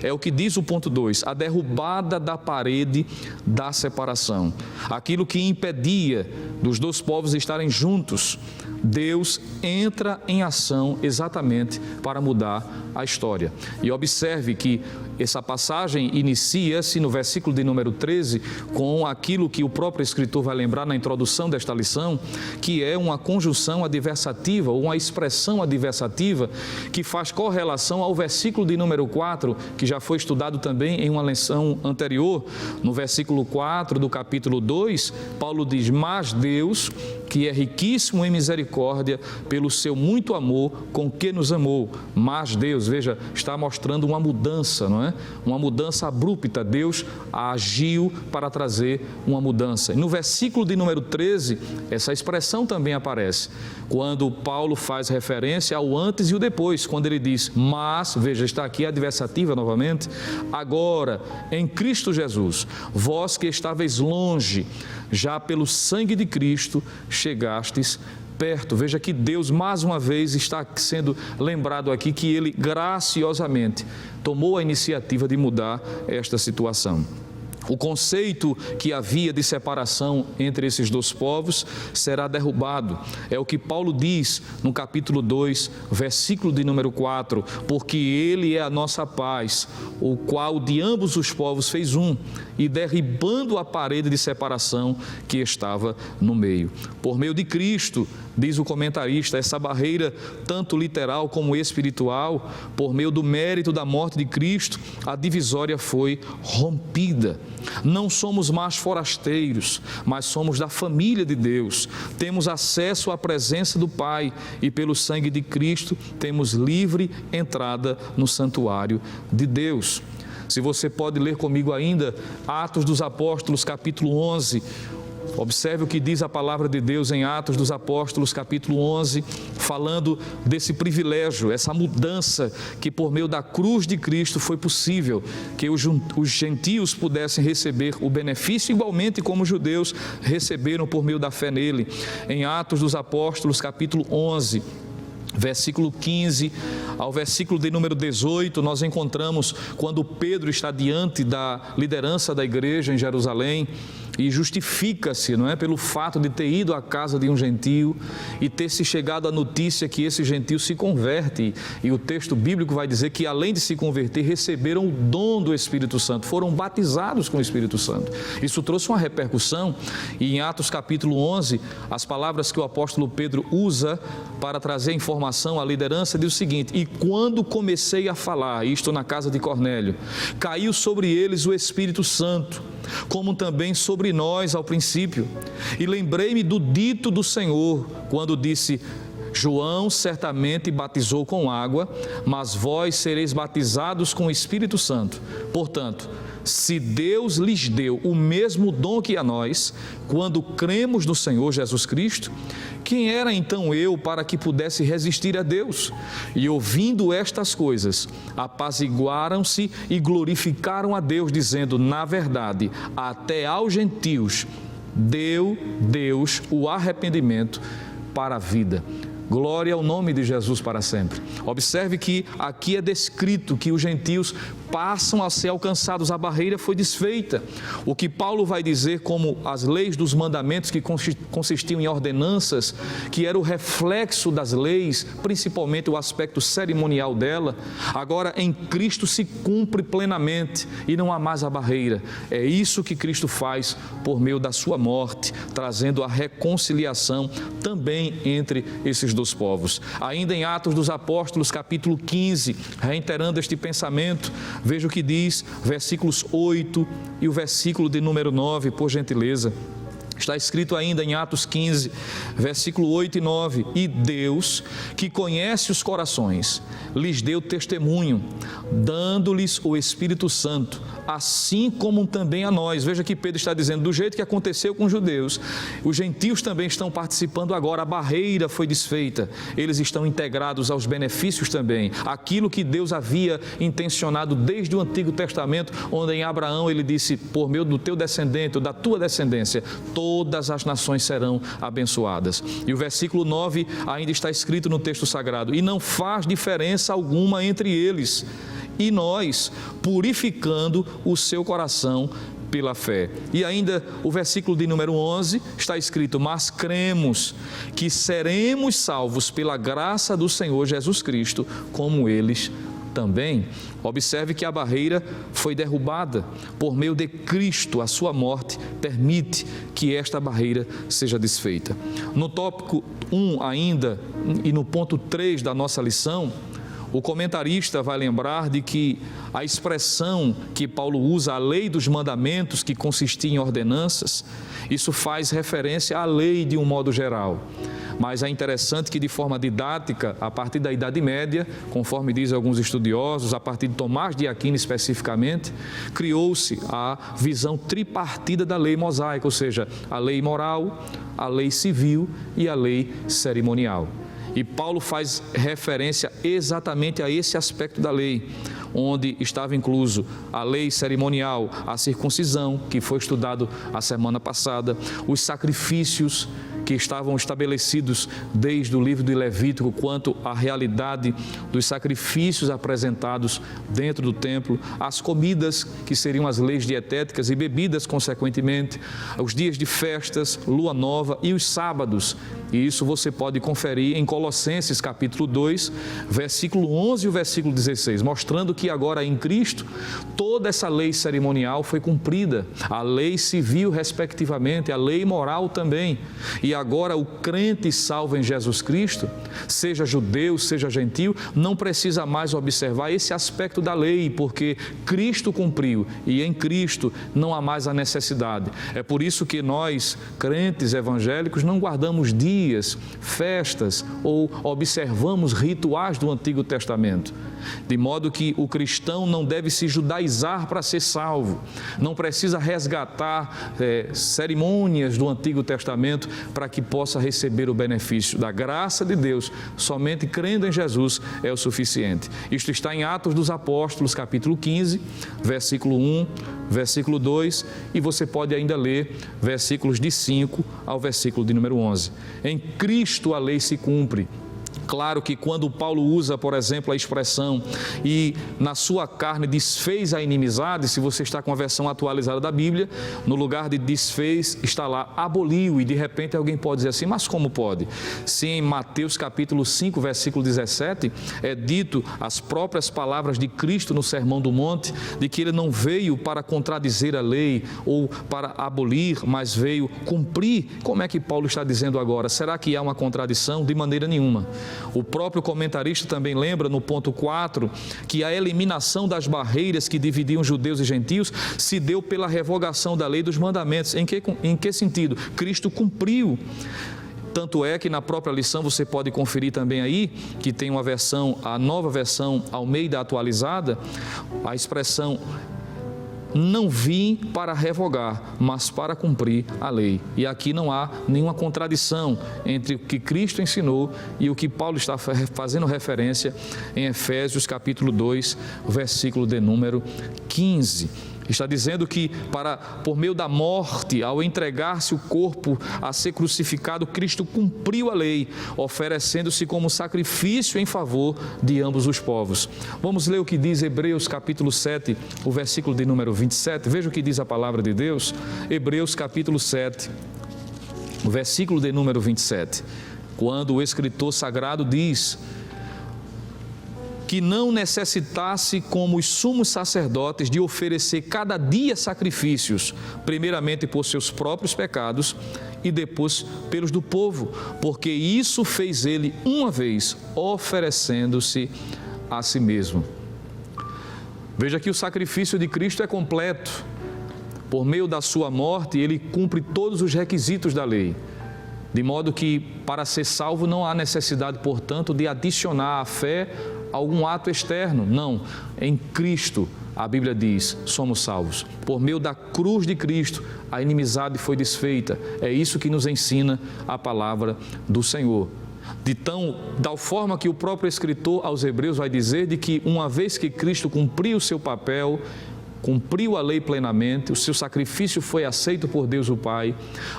É o que diz o ponto 2, a derrubada da parede da separação. Aquilo que impedia dos dois povos estarem juntos, Deus entra em ação exatamente para mudar a história. E observe que essa passagem inicia-se no versículo de número 13 com aquilo que o próprio escritor vai lembrar na introdução desta lição, que é uma conjunção adversativa, ou uma expressão adversativa que faz correlação ao versículo de número 4, que já foi estudado também em uma lição anterior. No versículo 4 do capítulo 2, Paulo diz: mas Deus, que é riquíssimo em misericórdia, pelo seu muito amor com que nos amou. Mas Deus, veja, está mostrando uma mudança, não é? Uma mudança abrupta. Deus agiu para trazer uma mudança. E no versículo de número 13, essa expressão também aparece, quando Paulo faz referência ao antes e o depois, quando ele diz: mas, veja, está aqui a adversativa novamente, agora, em Cristo Jesus, vós que estáveis longe, já pelo sangue de Cristo chegastes perto. Veja que Deus, mais uma vez, está sendo lembrado aqui que Ele graciosamente tomou a iniciativa de mudar esta situação. O conceito que havia de separação entre esses dois povos será derrubado. É o que Paulo diz no capítulo 2, versículo de número 4, porque Ele é a nossa paz, o qual de ambos os povos fez um, e derribando a parede de separação que estava no meio. Por meio de Cristo, diz o comentarista, essa barreira, tanto literal como espiritual, por meio do mérito da morte de Cristo, a divisória foi rompida. Não somos mais forasteiros, mas somos da família de Deus. Temos acesso à presença do Pai e pelo sangue de Cristo temos livre entrada no santuário de Deus. Se você pode ler comigo ainda Atos dos Apóstolos, capítulo 11, observe o que diz a palavra de Deus em Atos dos Apóstolos, capítulo 11, falando desse privilégio, essa mudança que por meio da cruz de Cristo foi possível, que os gentios pudessem receber o benefício igualmente como os judeus receberam por meio da fé nele. Em Atos dos Apóstolos, capítulo 11, versículo 15 ao versículo de número 18, nós encontramos quando Pedro está diante da liderança da igreja em Jerusalém e justifica-se, não é, pelo fato de ter ido à casa de um gentio e ter se chegado a notícia que esse gentio se converte, e o texto bíblico vai dizer que além de se converter, receberam o dom do Espírito Santo, foram batizados com o Espírito Santo. Isso trouxe uma repercussão, e em Atos capítulo 11, as palavras que o apóstolo Pedro usa para trazer informação à liderança diz o seguinte: e quando comecei a falar isto na casa de Cornélio, caiu sobre eles o Espírito Santo, como também sobre nós ao princípio. E lembrei-me do dito do Senhor, quando disse: João certamente batizou com água, mas vós sereis batizados com o Espírito Santo. Portanto, se Deus lhes deu o mesmo dom que a nós, quando cremos no Senhor Jesus Cristo, quem era então eu para que pudesse resistir a Deus? E ouvindo estas coisas, apaziguaram-se e glorificaram a Deus, dizendo: na verdade, até aos gentios deu Deus o arrependimento para a vida. Glória ao nome de Jesus para sempre. Observe que aqui é descrito que os gentios passam a ser alcançados, a barreira foi desfeita. O que Paulo vai dizer como as leis dos mandamentos, que consistiam em ordenanças, que era o reflexo das leis, principalmente o aspecto cerimonial dela, agora em Cristo se cumpre plenamente e não há mais a barreira. É isso que Cristo faz por meio da sua morte, trazendo a reconciliação também entre esses dois povos. Ainda em Atos dos Apóstolos, capítulo 15, reiterando este pensamento, veja o que diz, versículos 8 e o versículo de número 9, por gentileza. Está escrito ainda em Atos 15, versículo 8 e 9, e Deus, que conhece os corações, lhes deu testemunho, dando-lhes o Espírito Santo, assim como também a nós. Veja que Pedro está dizendo, do jeito que aconteceu com os judeus, os gentios também estão participando agora, a barreira foi desfeita, eles estão integrados aos benefícios também, aquilo que Deus havia intencionado desde o Antigo Testamento, onde em Abraão ele disse, por meio do teu descendente, ou da tua descendência, todas as nações serão abençoadas. E o versículo 9 ainda está escrito no texto sagrado, e não faz diferença alguma entre eles, e nós, purificando o seu coração pela fé. E ainda o versículo de número 11 está escrito: mas cremos que seremos salvos pela graça do Senhor Jesus Cristo, como eles também. Observe que a barreira foi derrubada por meio de Cristo. A sua morte permite que esta barreira seja desfeita. No tópico 1 ainda, e no ponto 3 da nossa lição, o comentarista vai lembrar de que a expressão que Paulo usa, a lei dos mandamentos, que consistia em ordenanças, isso faz referência à lei de um modo geral. Mas é interessante que, de forma didática, a partir da Idade Média, conforme dizem alguns estudiosos, a partir de Tomás de Aquino especificamente, criou-se a visão tripartida da lei mosaica, ou seja, a lei moral, a lei civil e a lei cerimonial. E Paulo faz referência exatamente a esse aspecto da lei, onde estava incluso a lei cerimonial, a circuncisão, que foi estudado a semana passada, os sacrifícios que estavam estabelecidos desde o livro de Levítico quanto à realidade dos sacrifícios apresentados dentro do templo, as comidas, que seriam as leis dietéticas, e bebidas, consequentemente, os dias de festas, lua nova e os sábados. E isso você pode conferir em Colossenses capítulo 2, versículo 11 e o versículo 16, mostrando que agora em Cristo toda essa lei cerimonial foi cumprida, a lei civil respectivamente, a lei moral também. E agora o crente salvo em Jesus Cristo, seja judeu, seja gentil, não precisa mais observar esse aspecto da lei, porque Cristo cumpriu e em Cristo não há mais a necessidade. É por isso que nós, crentes evangélicos, não guardamos dias, festas ou observamos rituais do Antigo Testamento. De modo que o cristão não deve se judaizar para ser salvo, não precisa resgatar cerimônias do Antigo Testamento para que possa receber o benefício da graça de Deus. Somente crendo em Jesus é o suficiente. Isto está em Atos dos Apóstolos, capítulo 15, versículo 1, versículo 2, e você pode ainda ler versículos de 5 ao versículo de número 11. Em Cristo a lei se cumpre. Claro que quando Paulo usa, por exemplo, a expressão "e na sua carne desfez a inimizade", se você está com a versão atualizada da Bíblia, no lugar de desfez está lá aboliu, e de repente alguém pode dizer assim: mas como pode? Se em Mateus capítulo 5, versículo 17, é dito as próprias palavras de Cristo no Sermão do Monte, de que ele não veio para contradizer a lei ou para abolir, mas veio cumprir. Como é que Paulo está dizendo agora? Será que há uma contradição? De maneira nenhuma. O próprio comentarista também lembra no ponto 4 que a eliminação das barreiras que dividiam judeus e gentios se deu pela revogação da lei dos mandamentos. Em que sentido? Cristo cumpriu. Tanto é que na própria lição você pode conferir também aí, que tem uma versão, a nova versão Almeida atualizada, a expressão "não vim para revogar, mas para cumprir a lei". E aqui não há nenhuma contradição entre o que Cristo ensinou e o que Paulo está fazendo referência em Efésios capítulo 2, versículo de número 15. Está dizendo que por meio da morte, ao entregar-se o corpo a ser crucificado, Cristo cumpriu a lei, oferecendo-se como sacrifício em favor de ambos os povos. Vamos ler o que diz Hebreus capítulo 7, o versículo de número 27. Veja o que diz a palavra de Deus. Hebreus capítulo 7, o versículo de número 27. Quando o escritor sagrado diz que não necessitasse, como os sumos sacerdotes, de oferecer cada dia sacrifícios, primeiramente por seus próprios pecados e depois pelos do povo, porque isso fez ele uma vez, oferecendo-se a si mesmo. Veja que o sacrifício de Cristo é completo. Por meio da sua morte, ele cumpre todos os requisitos da lei. De modo que, para ser salvo, não há necessidade, portanto, de adicionar à fé algum ato externo. Não, em Cristo, a Bíblia diz, somos salvos. Por meio da cruz de Cristo, a inimizade foi desfeita. É isso que nos ensina a palavra do Senhor. De tal forma que o próprio escritor aos Hebreus vai dizer de que uma vez que Cristo cumpriu o seu papel, cumpriu a lei plenamente, o seu sacrifício foi aceito por Deus o Pai,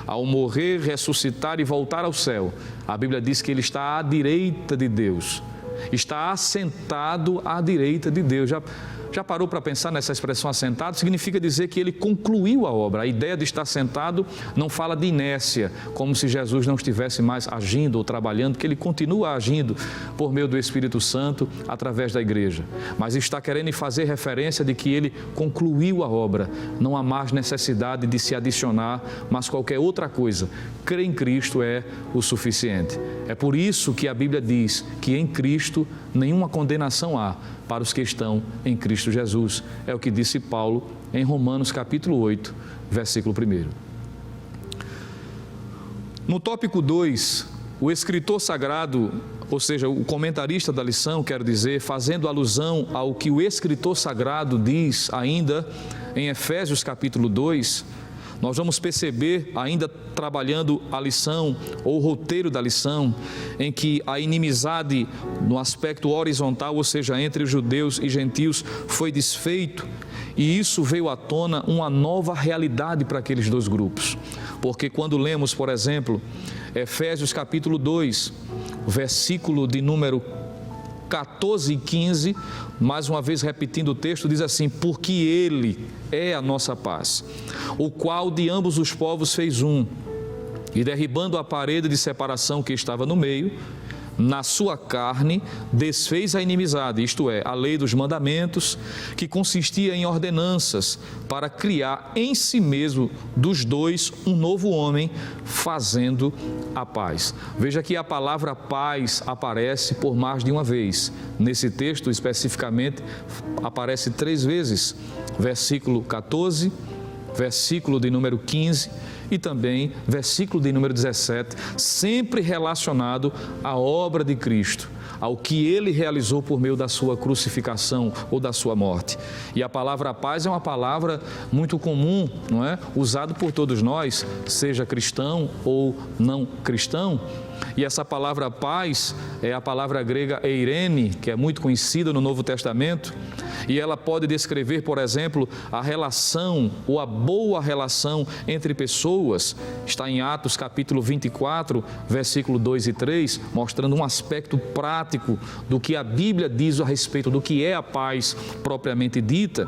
ao morrer, ressuscitar e voltar ao céu, a Bíblia diz que ele está à direita de Deus, está assentado à direita de Deus. Já parou para pensar nessa expressão assentado? Significa dizer que ele concluiu a obra. A ideia de estar sentado não fala de inércia, como se Jesus não estivesse mais agindo ou trabalhando, que ele continua agindo por meio do Espírito Santo através da igreja. Mas está querendo fazer referência de que ele concluiu a obra. Não há mais necessidade de se adicionar, mas qualquer outra coisa. Crer em Cristo é o suficiente. É por isso que a Bíblia diz que em Cristo nenhuma condenação há para os que estão em Cristo Jesus. É o que disse Paulo em Romanos capítulo 8, versículo 1. No tópico 2, o escritor sagrado, ou seja, o comentarista da lição, quero dizer, fazendo alusão ao que o escritor sagrado diz ainda em Efésios capítulo 2, nós vamos perceber, ainda trabalhando a lição, ou o roteiro da lição, em que a inimizade no aspecto horizontal, ou seja, entre os judeus e gentios, foi desfeito, e isso veio à tona uma nova realidade para aqueles dois grupos. Porque quando lemos, por exemplo, Efésios capítulo 2, versículo de número 14 e 15, mais uma vez repetindo o texto, diz assim: porque Ele é a nossa paz, o qual de ambos os povos fez um, e derribando a parede de separação que estava no meio, na sua carne desfez a inimizade, isto é, a lei dos mandamentos, que consistia em ordenanças, para criar em si mesmo dos dois um novo homem, fazendo a paz. Veja que a palavra paz aparece por mais de uma vez. Nesse texto especificamente aparece 3 vezes, versículo 14, versículo de número 15 e também versículo de número 17, sempre relacionado à obra de Cristo, ao que Ele realizou por meio da sua crucificação ou da sua morte. E a palavra paz é uma palavra muito comum, não é? Usada por todos nós, seja cristão ou não cristão. E essa palavra paz é a palavra grega eirene, que é muito conhecida no Novo Testamento, e ela pode descrever, por exemplo, a relação ou a boa relação entre pessoas. Está em Atos capítulo 24, versículo 2 e 3, mostrando um aspecto prático do que a Bíblia diz a respeito do que é a paz propriamente dita.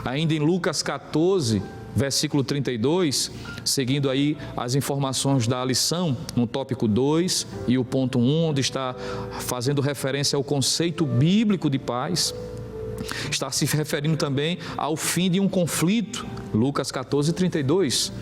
Ainda em Lucas 14, versículo 32, seguindo aí as informações da lição, no tópico 2 e o ponto 1, onde está fazendo referência ao conceito bíblico de paz, está se referindo também ao fim de um conflito, Lucas 14, 32,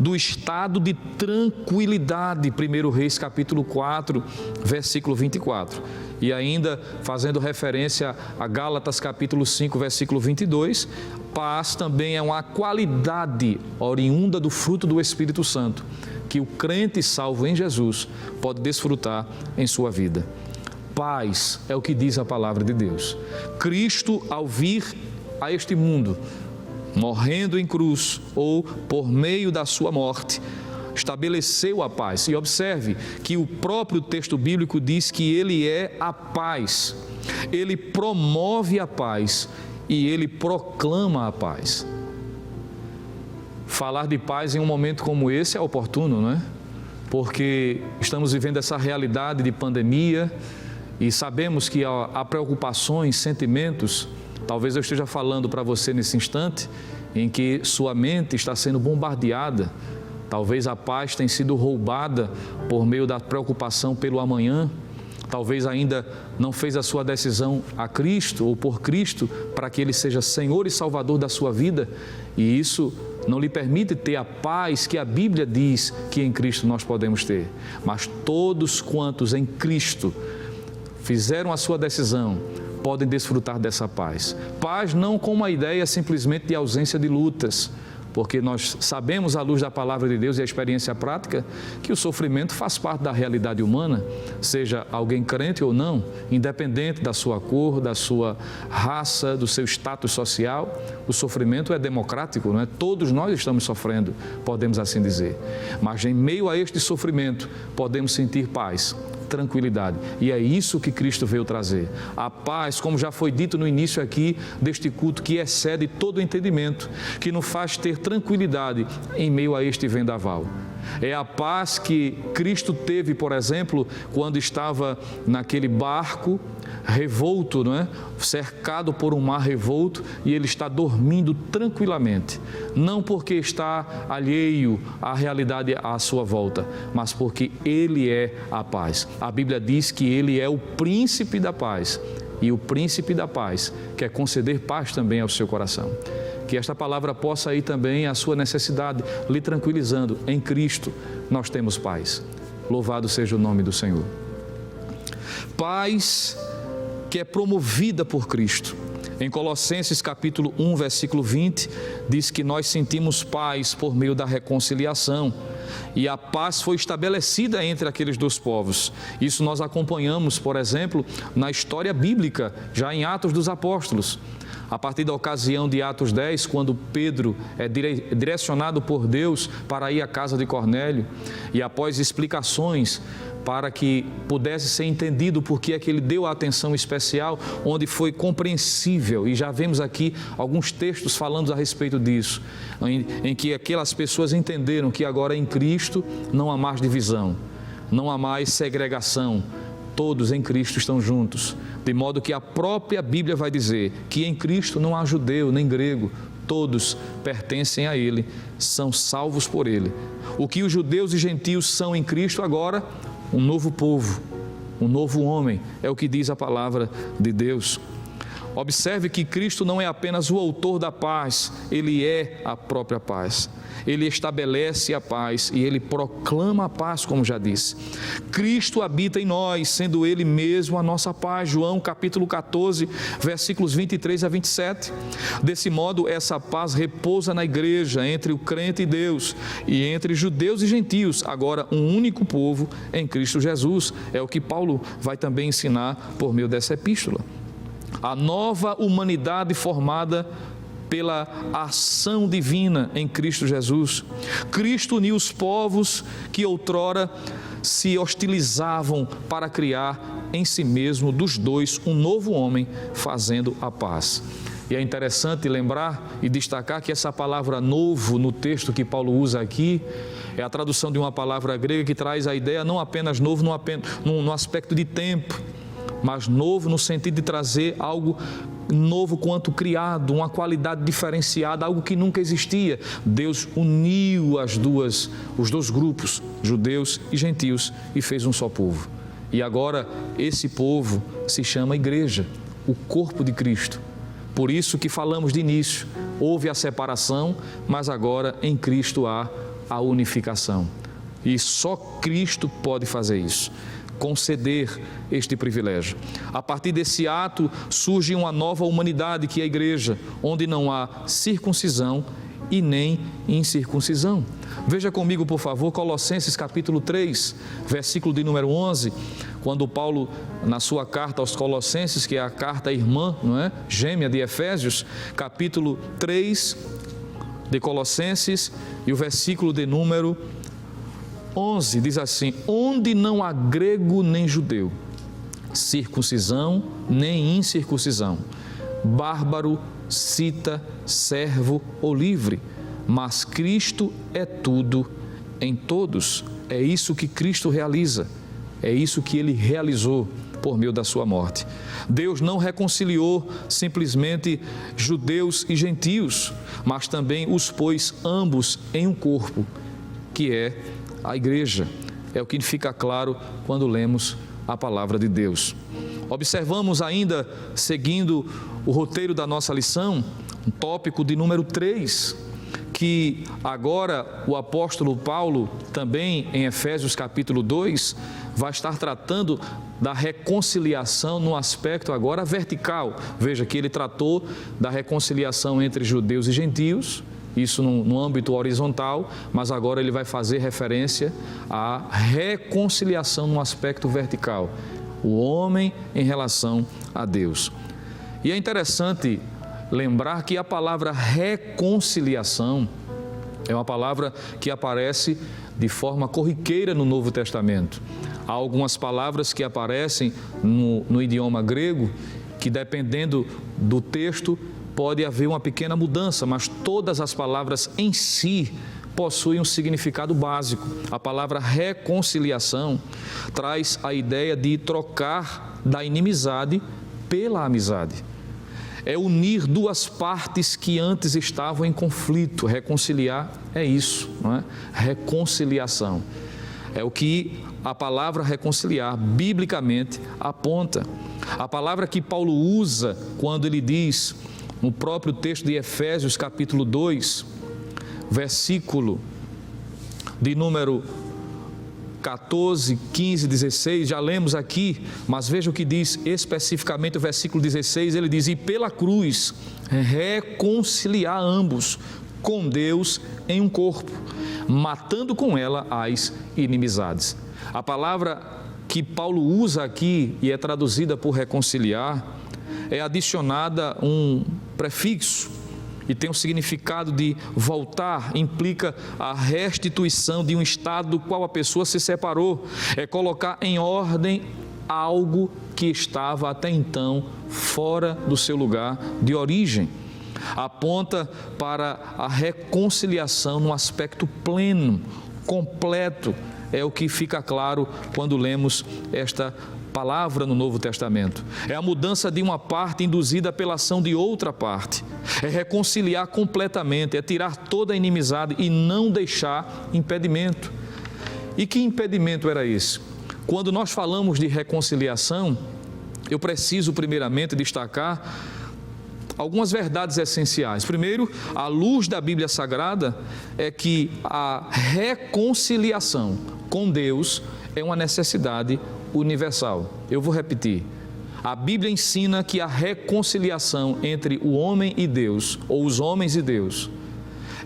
do estado de tranquilidade, 1 Reis capítulo 4, versículo 24, e ainda fazendo referência a Gálatas capítulo 5, versículo 22, paz também é uma qualidade oriunda do fruto do Espírito Santo, que o crente salvo em Jesus pode desfrutar em sua vida. Paz é o que diz a palavra de Deus. Cristo, ao vir a este mundo, morrendo em cruz ou por meio da sua morte, estabeleceu a paz. E observe que o próprio texto bíblico diz que Ele é a paz. Ele promove a paz e Ele proclama a paz. Falar de paz em um momento como esse é oportuno, não é? Porque estamos vivendo essa realidade de pandemia e sabemos que há preocupações, sentimentos. Talvez eu esteja falando para você nesse instante em que sua mente está sendo bombardeada. Talvez a paz tenha sido roubada por meio da preocupação pelo amanhã. Talvez ainda não fez a sua decisão a Cristo ou por Cristo para que Ele seja Senhor e Salvador da sua vida. E isso não lhe permite ter a paz que a Bíblia diz que em Cristo nós podemos ter. Mas todos quantos em Cristo fizeram a sua decisão podem desfrutar dessa paz. Paz não com uma ideia simplesmente de ausência de lutas, porque nós sabemos à luz da palavra de Deus e a experiência prática que o sofrimento faz parte da realidade humana, seja alguém crente ou não, independente da sua cor, da sua raça, do seu status social, o sofrimento é democrático, não é? Todos nós estamos sofrendo, podemos assim dizer, mas em meio a este sofrimento podemos sentir paz, tranquilidade, e é isso que Cristo veio trazer, a paz, como já foi dito no início aqui deste culto, que excede todo o entendimento, que nos faz ter tranquilidade em meio a este vendaval. É a paz que Cristo teve, por exemplo, quando estava naquele barco revolto, não é? Cercado por um mar revolto, e ele está dormindo tranquilamente. Não porque está alheio à realidade à sua volta, mas porque ele é a paz. A Bíblia diz que ele é o príncipe da paz. E o príncipe da paz quer conceder paz também ao seu coração. Que esta palavra possa ir também à sua necessidade, lhe tranquilizando. Em Cristo nós temos paz. Louvado seja o nome do Senhor. Paz que é promovida por Cristo. Em Colossenses capítulo 1, versículo 20, diz que nós sentimos paz por meio da reconciliação. E a paz foi estabelecida entre aqueles dois povos. Isso nós acompanhamos, por exemplo, na história bíblica, já em Atos dos Apóstolos. A partir da ocasião de Atos 10, quando Pedro é direcionado por Deus para ir à casa de Cornélio, e após explicações para que pudesse ser entendido por que é que ele deu a atenção especial, onde foi compreensível, e já vemos aqui alguns textos falando a respeito disso, em que aquelas pessoas entenderam que agora em Cristo não há mais divisão, não há mais segregação, todos em Cristo estão juntos, de modo que a própria Bíblia vai dizer que em Cristo não há judeu nem grego, todos pertencem a Ele, são salvos por Ele. O que os judeus e gentios são em Cristo agora, um novo povo, um novo homem, é o que diz a palavra de Deus. Observe que Cristo não é apenas o autor da paz, Ele é a própria paz. Ele estabelece a paz e Ele proclama a paz, como já disse. Cristo habita em nós, sendo Ele mesmo a nossa paz. João capítulo 14, versículos 23 a 27. Desse modo, essa paz repousa na igreja, entre o crente e Deus, e entre judeus e gentios, agora um único povo em Cristo Jesus. É o que Paulo vai também ensinar por meio dessa epístola. A nova humanidade formada pela ação divina em Cristo Jesus. Cristo uniu os povos que outrora se hostilizavam para criar em si mesmo dos dois um novo homem, fazendo a paz. E é interessante lembrar e destacar que essa palavra novo no texto que Paulo usa aqui é a tradução de uma palavra grega que traz a ideia não apenas novo no aspecto de tempo, mas novo no sentido de trazer algo novo quanto criado, uma qualidade diferenciada, algo que nunca existia. Deus uniu os dois grupos, judeus e gentios, e fez um só povo. E agora esse povo se chama igreja, o corpo de Cristo. Por isso que falamos de início, houve a separação, mas agora em Cristo há a unificação. E só Cristo pode fazer isso, conceder este privilégio. A partir desse ato surge uma nova humanidade que é a igreja, onde não há circuncisão e nem incircuncisão. Veja comigo, por favor, Colossenses capítulo 3, versículo de número 11, quando Paulo, na sua carta aos Colossenses, que é a carta irmã, não é? Gêmea de Efésios, capítulo 3 de Colossenses, e o versículo de número 11 diz assim: onde não há grego nem judeu, circuncisão nem incircuncisão, bárbaro, cita, servo ou livre, mas Cristo é tudo em todos. É isso que Cristo realiza, é isso que Ele realizou por meio da sua morte. Deus não reconciliou simplesmente judeus e gentios, mas também os pôs ambos em um corpo, que é a igreja. É o que fica claro quando lemos a palavra de Deus. Observamos ainda, seguindo o roteiro da nossa lição, um tópico de número 3, que agora o apóstolo Paulo, também em Efésios capítulo 2, vai estar tratando da reconciliação no aspecto agora vertical. Veja que ele tratou da reconciliação entre judeus e gentios, isso no âmbito horizontal, mas agora ele vai fazer referência à reconciliação no aspecto vertical, o homem em relação a Deus. E é interessante lembrar que a palavra reconciliação é uma palavra que aparece de forma corriqueira no Novo Testamento. Há algumas palavras que aparecem no idioma grego que, dependendo do texto, pode haver uma pequena mudança, mas todas as palavras em si possuem um significado básico. A palavra reconciliação traz a ideia de trocar da inimizade pela amizade. É unir duas partes que antes estavam em conflito. Reconciliar é isso, não é? Reconciliação. É o que a palavra reconciliar, biblicamente, aponta. A palavra que Paulo usa quando ele diz, no próprio texto de Efésios, capítulo 2, versículo de número 14, 15, 16, já lemos aqui, mas veja o que diz especificamente o versículo 16, ele diz: e pela cruz reconciliar ambos com Deus em um corpo, matando com ela as inimizades. A palavra que Paulo usa aqui e é traduzida por reconciliar, é adicionada um prefixo e tem o significado de voltar, implica a restituição de um estado do qual a pessoa se separou, é colocar em ordem algo que estava até então fora do seu lugar de origem. Aponta para a reconciliação no aspecto pleno, completo, é o que fica claro quando lemos esta palavra no Novo Testamento. É a mudança de uma parte induzida pela ação de outra parte. É reconciliar completamente, é tirar toda a inimizade e não deixar impedimento. E que impedimento era esse? Quando nós falamos de reconciliação, eu preciso primeiramente destacar algumas verdades essenciais. Primeiro, à luz da Bíblia Sagrada, é que a reconciliação com Deus é uma necessidade universal. Eu vou repetir. A Bíblia ensina que a reconciliação entre o homem e Deus, ou os homens e Deus,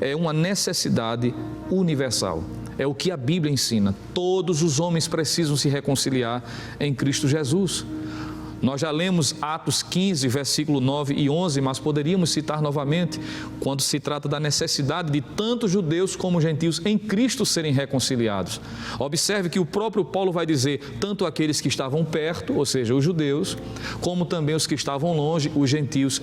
é uma necessidade universal. É o que a Bíblia ensina. Todos os homens precisam se reconciliar em Cristo Jesus. Nós já lemos Atos 15, versículo 9 e 11, mas poderíamos citar novamente quando se trata da necessidade de tanto judeus como gentios em Cristo serem reconciliados. Observe que o próprio Paulo vai dizer, tanto aqueles que estavam perto, ou seja, os judeus, como também os que estavam longe, os gentios.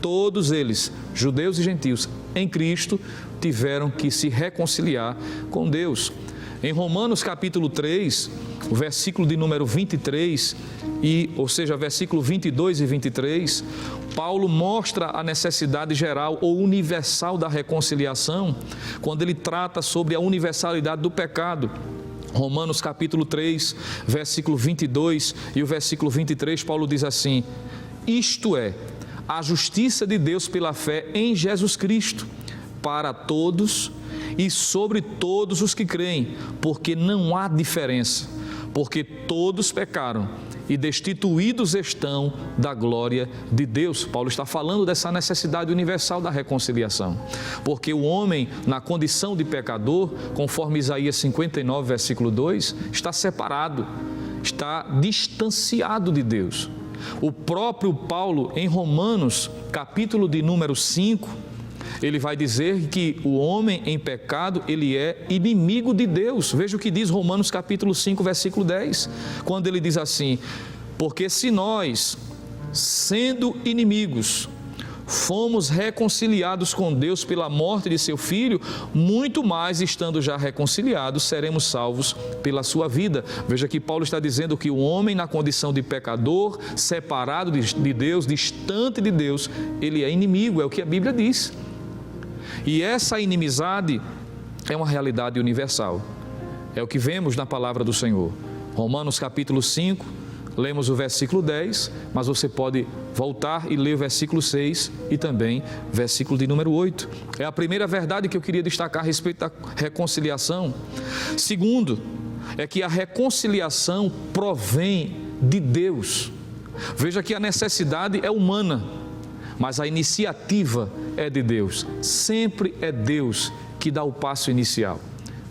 Todos eles, judeus e gentios, em Cristo, tiveram que se reconciliar com Deus. Em Romanos capítulo 3, o versículo de número 23, ou seja, versículo 22 e 23, Paulo mostra a necessidade geral ou universal da reconciliação, quando ele trata sobre a universalidade do pecado. Romanos capítulo 3, versículo 22 e o versículo 23, Paulo diz assim: isto é, a justiça de Deus pela fé em Jesus Cristo, para todos e sobre todos os que creem, porque não há diferença, porque todos pecaram e destituídos estão da glória de Deus. Paulo está falando dessa necessidade universal da reconciliação, porque o homem, na condição de pecador, conforme Isaías 59, versículo 2, está separado, está distanciado de Deus. O próprio Paulo, em Romanos, capítulo de número 5, ele vai dizer que o homem em pecado, ele é inimigo de Deus. Veja o que diz Romanos capítulo 5, versículo 10, quando ele diz assim: porque se nós, sendo inimigos, fomos reconciliados com Deus pela morte de seu Filho, muito mais, estando já reconciliados, seremos salvos pela sua vida. Veja que Paulo está dizendo que o homem, na condição de pecador, separado de Deus, distante de Deus, ele é inimigo, é o que a Bíblia diz. E essa inimizade é uma realidade universal. É o que vemos na palavra do Senhor. Romanos capítulo 5, lemos o versículo 10, mas você pode voltar e ler o versículo 6 e também versículo de número 8. É a primeira verdade que eu queria destacar a respeito da reconciliação. Segundo, é que a reconciliação provém de Deus. Veja que a necessidade é humana, mas a iniciativa é de Deus. Sempre é Deus que dá o passo inicial.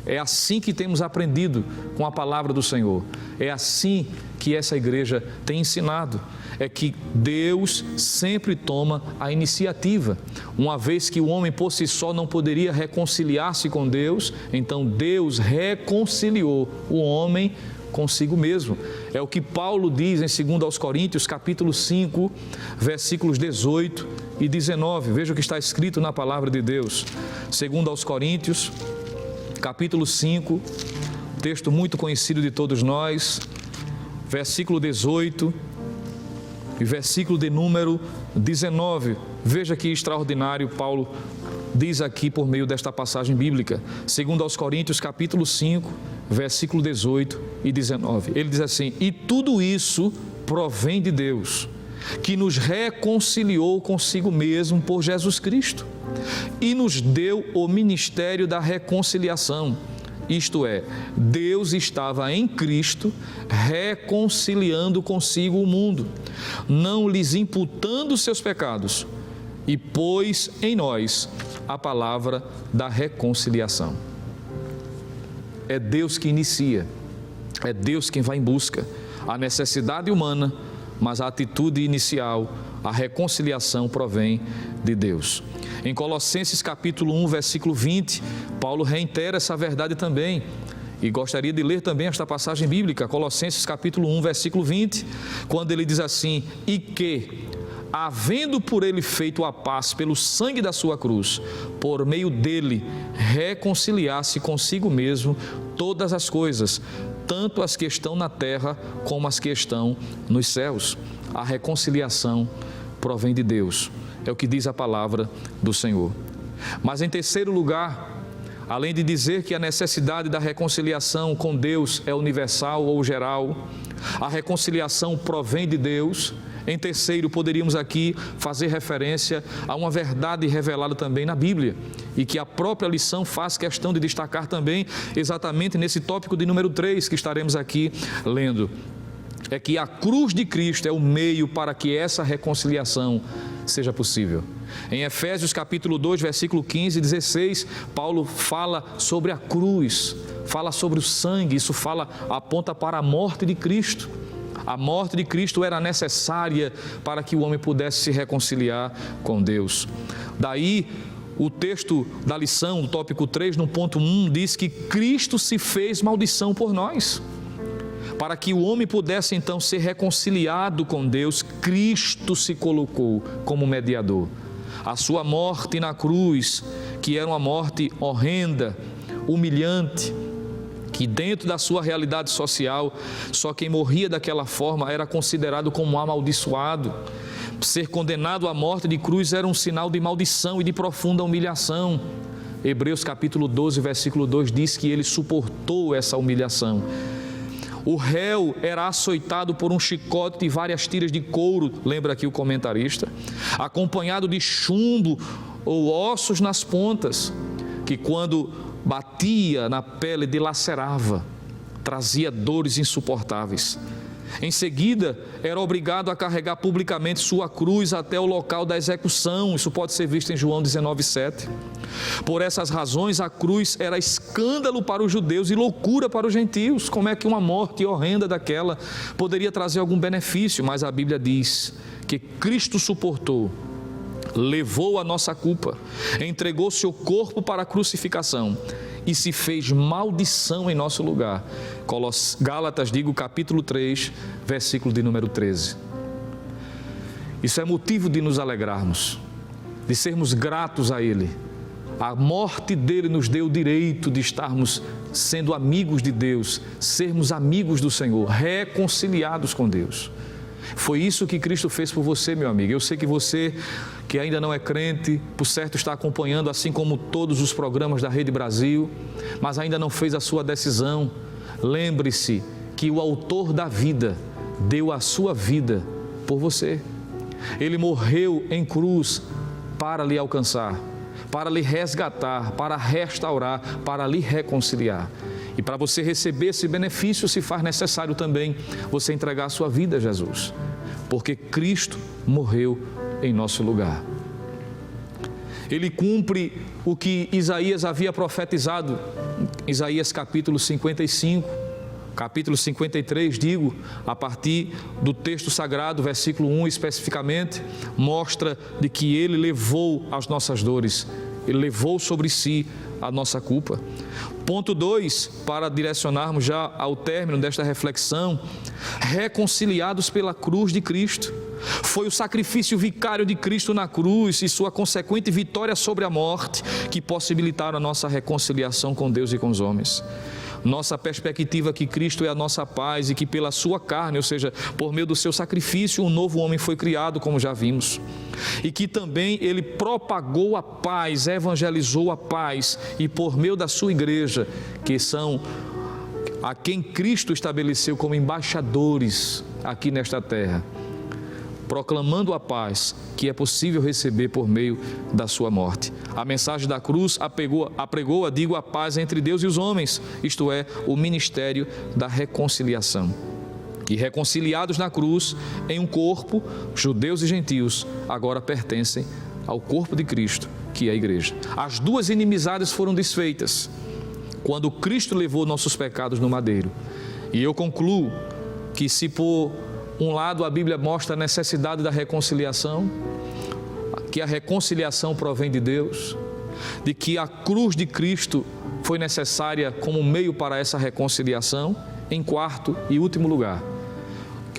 É assim que temos aprendido com a palavra do Senhor. É assim que essa igreja tem ensinado. É que Deus sempre toma a iniciativa. Uma vez que o homem por si só não poderia reconciliar-se com Deus, então Deus reconciliou o homem consigo mesmo. É o que Paulo diz em 2 aos Coríntios, capítulo 5, versículos 18 e 19. Veja o que está escrito na palavra de Deus. Segundo aos Coríntios, capítulo 5, texto muito conhecido de todos nós, versículo 18 e versículo de número 19. Veja que extraordinário Paulo diz aqui por meio desta passagem bíblica. Segundo aos Coríntios, capítulo 5, versículo 18 e 19. Ele diz assim: e tudo isso provém de Deus, que nos reconciliou consigo mesmo por Jesus Cristo e nos deu o ministério da reconciliação. Isto é, Deus estava em Cristo reconciliando consigo o mundo, não lhes imputando seus pecados, e pôs em nós a palavra da reconciliação. É Deus que inicia, é Deus quem vai em busca. A necessidade humana, mas a atitude inicial, a reconciliação provém de Deus. Em Colossenses capítulo 1, versículo 20, Paulo reitera essa verdade também. E gostaria de ler também esta passagem bíblica, Colossenses capítulo 1, versículo 20, quando ele diz assim: e que, havendo por ele feito a paz pelo sangue da sua cruz, por meio dele reconciliasse consigo mesmo todas as coisas, tanto as que estão na terra como as que estão nos céus. A reconciliação provém de Deus, é o que diz a palavra do Senhor. Mas em terceiro lugar, além de dizer que a necessidade da reconciliação com Deus é universal ou geral, a reconciliação provém de Deus. Em terceiro, poderíamos aqui fazer referência a uma verdade revelada também na Bíblia e que a própria lição faz questão de destacar também exatamente nesse tópico de número 3 que estaremos aqui lendo. É que a cruz de Cristo é o meio para que essa reconciliação seja possível. Em Efésios capítulo 2, versículo 15 e 16, Paulo fala sobre a cruz, fala sobre o sangue, isso aponta para a morte de Cristo. A morte de Cristo era necessária para que o homem pudesse se reconciliar com Deus. Daí, o texto da lição, o tópico 3, no ponto 1, diz que Cristo se fez maldição por nós. Para que o homem pudesse então ser reconciliado com Deus, Cristo se colocou como mediador. A sua morte na cruz, que era uma morte horrenda, humilhante, que dentro da sua realidade social, só quem morria daquela forma era considerado como amaldiçoado. Ser condenado à morte de cruz era um sinal de maldição e de profunda humilhação. Hebreus capítulo 12, versículo 2 diz que ele suportou essa humilhação. O réu era açoitado por um chicote e várias tiras de couro, lembra aqui o comentarista, acompanhado de chumbo ou ossos nas pontas, que quando batia na pele dilacerava, trazia dores insuportáveis. Em seguida, era obrigado a carregar publicamente sua cruz até o local da execução. Isso pode ser visto em João 19:7. Por essas razões, a cruz era escândalo para os judeus e loucura para os gentios. Como é que uma morte horrenda daquela poderia trazer algum benefício? Mas a Bíblia diz que Cristo suportou, levou a nossa culpa, entregou seu corpo para a crucificação e se fez maldição em nosso lugar. Gálatas, capítulo 3, versículo de número 13. Isso é motivo de nos alegrarmos, de sermos gratos a Ele. A morte dele nos deu o direito de estarmos sendo amigos de Deus, sermos amigos do Senhor, reconciliados com Deus. Foi isso que Cristo fez por você, meu amigo. Eu sei que você, que ainda não é crente, por certo está acompanhando, assim como todos os programas da Rede Brasil, mas ainda não fez a sua decisão. Lembre-se que o autor da vida deu a sua vida por você. Ele morreu em cruz para lhe alcançar, para lhe resgatar, para restaurar, para lhe reconciliar. E para você receber esse benefício, se faz necessário também você entregar a sua vida a Jesus, porque Cristo morreu em nosso lugar. Ele cumpre o que Isaías havia profetizado, Isaías capítulo 55, capítulo 53, a partir do texto sagrado, versículo 1 especificamente, mostra de que Ele levou as nossas dores, Ele levou sobre si a nossa culpa. Ponto 2, para direcionarmos já ao término desta reflexão: reconciliados pela cruz de Cristo. Foi o sacrifício vicário de Cristo na cruz e sua consequente vitória sobre a morte que possibilitaram a nossa reconciliação com Deus e com os homens. Nossa perspectiva é que Cristo é a nossa paz e que pela sua carne, ou seja, por meio do seu sacrifício, um novo homem foi criado, como já vimos. E que também ele propagou a paz, evangelizou a paz, e por meio da sua igreja, que são a quem Cristo estabeleceu como embaixadores aqui nesta terra, proclamando a paz que é possível receber por meio da sua morte. A mensagem da cruz apregou a paz entre Deus e os homens, isto é, o ministério da reconciliação. E reconciliados na cruz, em um corpo, judeus e gentios, agora pertencem ao corpo de Cristo, que é a igreja. As duas inimizades foram desfeitas quando Cristo levou nossos pecados no madeiro. E eu concluo que se por um lado a Bíblia mostra a necessidade da reconciliação, que a reconciliação provém de Deus, de que a cruz de Cristo foi necessária como meio para essa reconciliação. Em quarto e último lugar,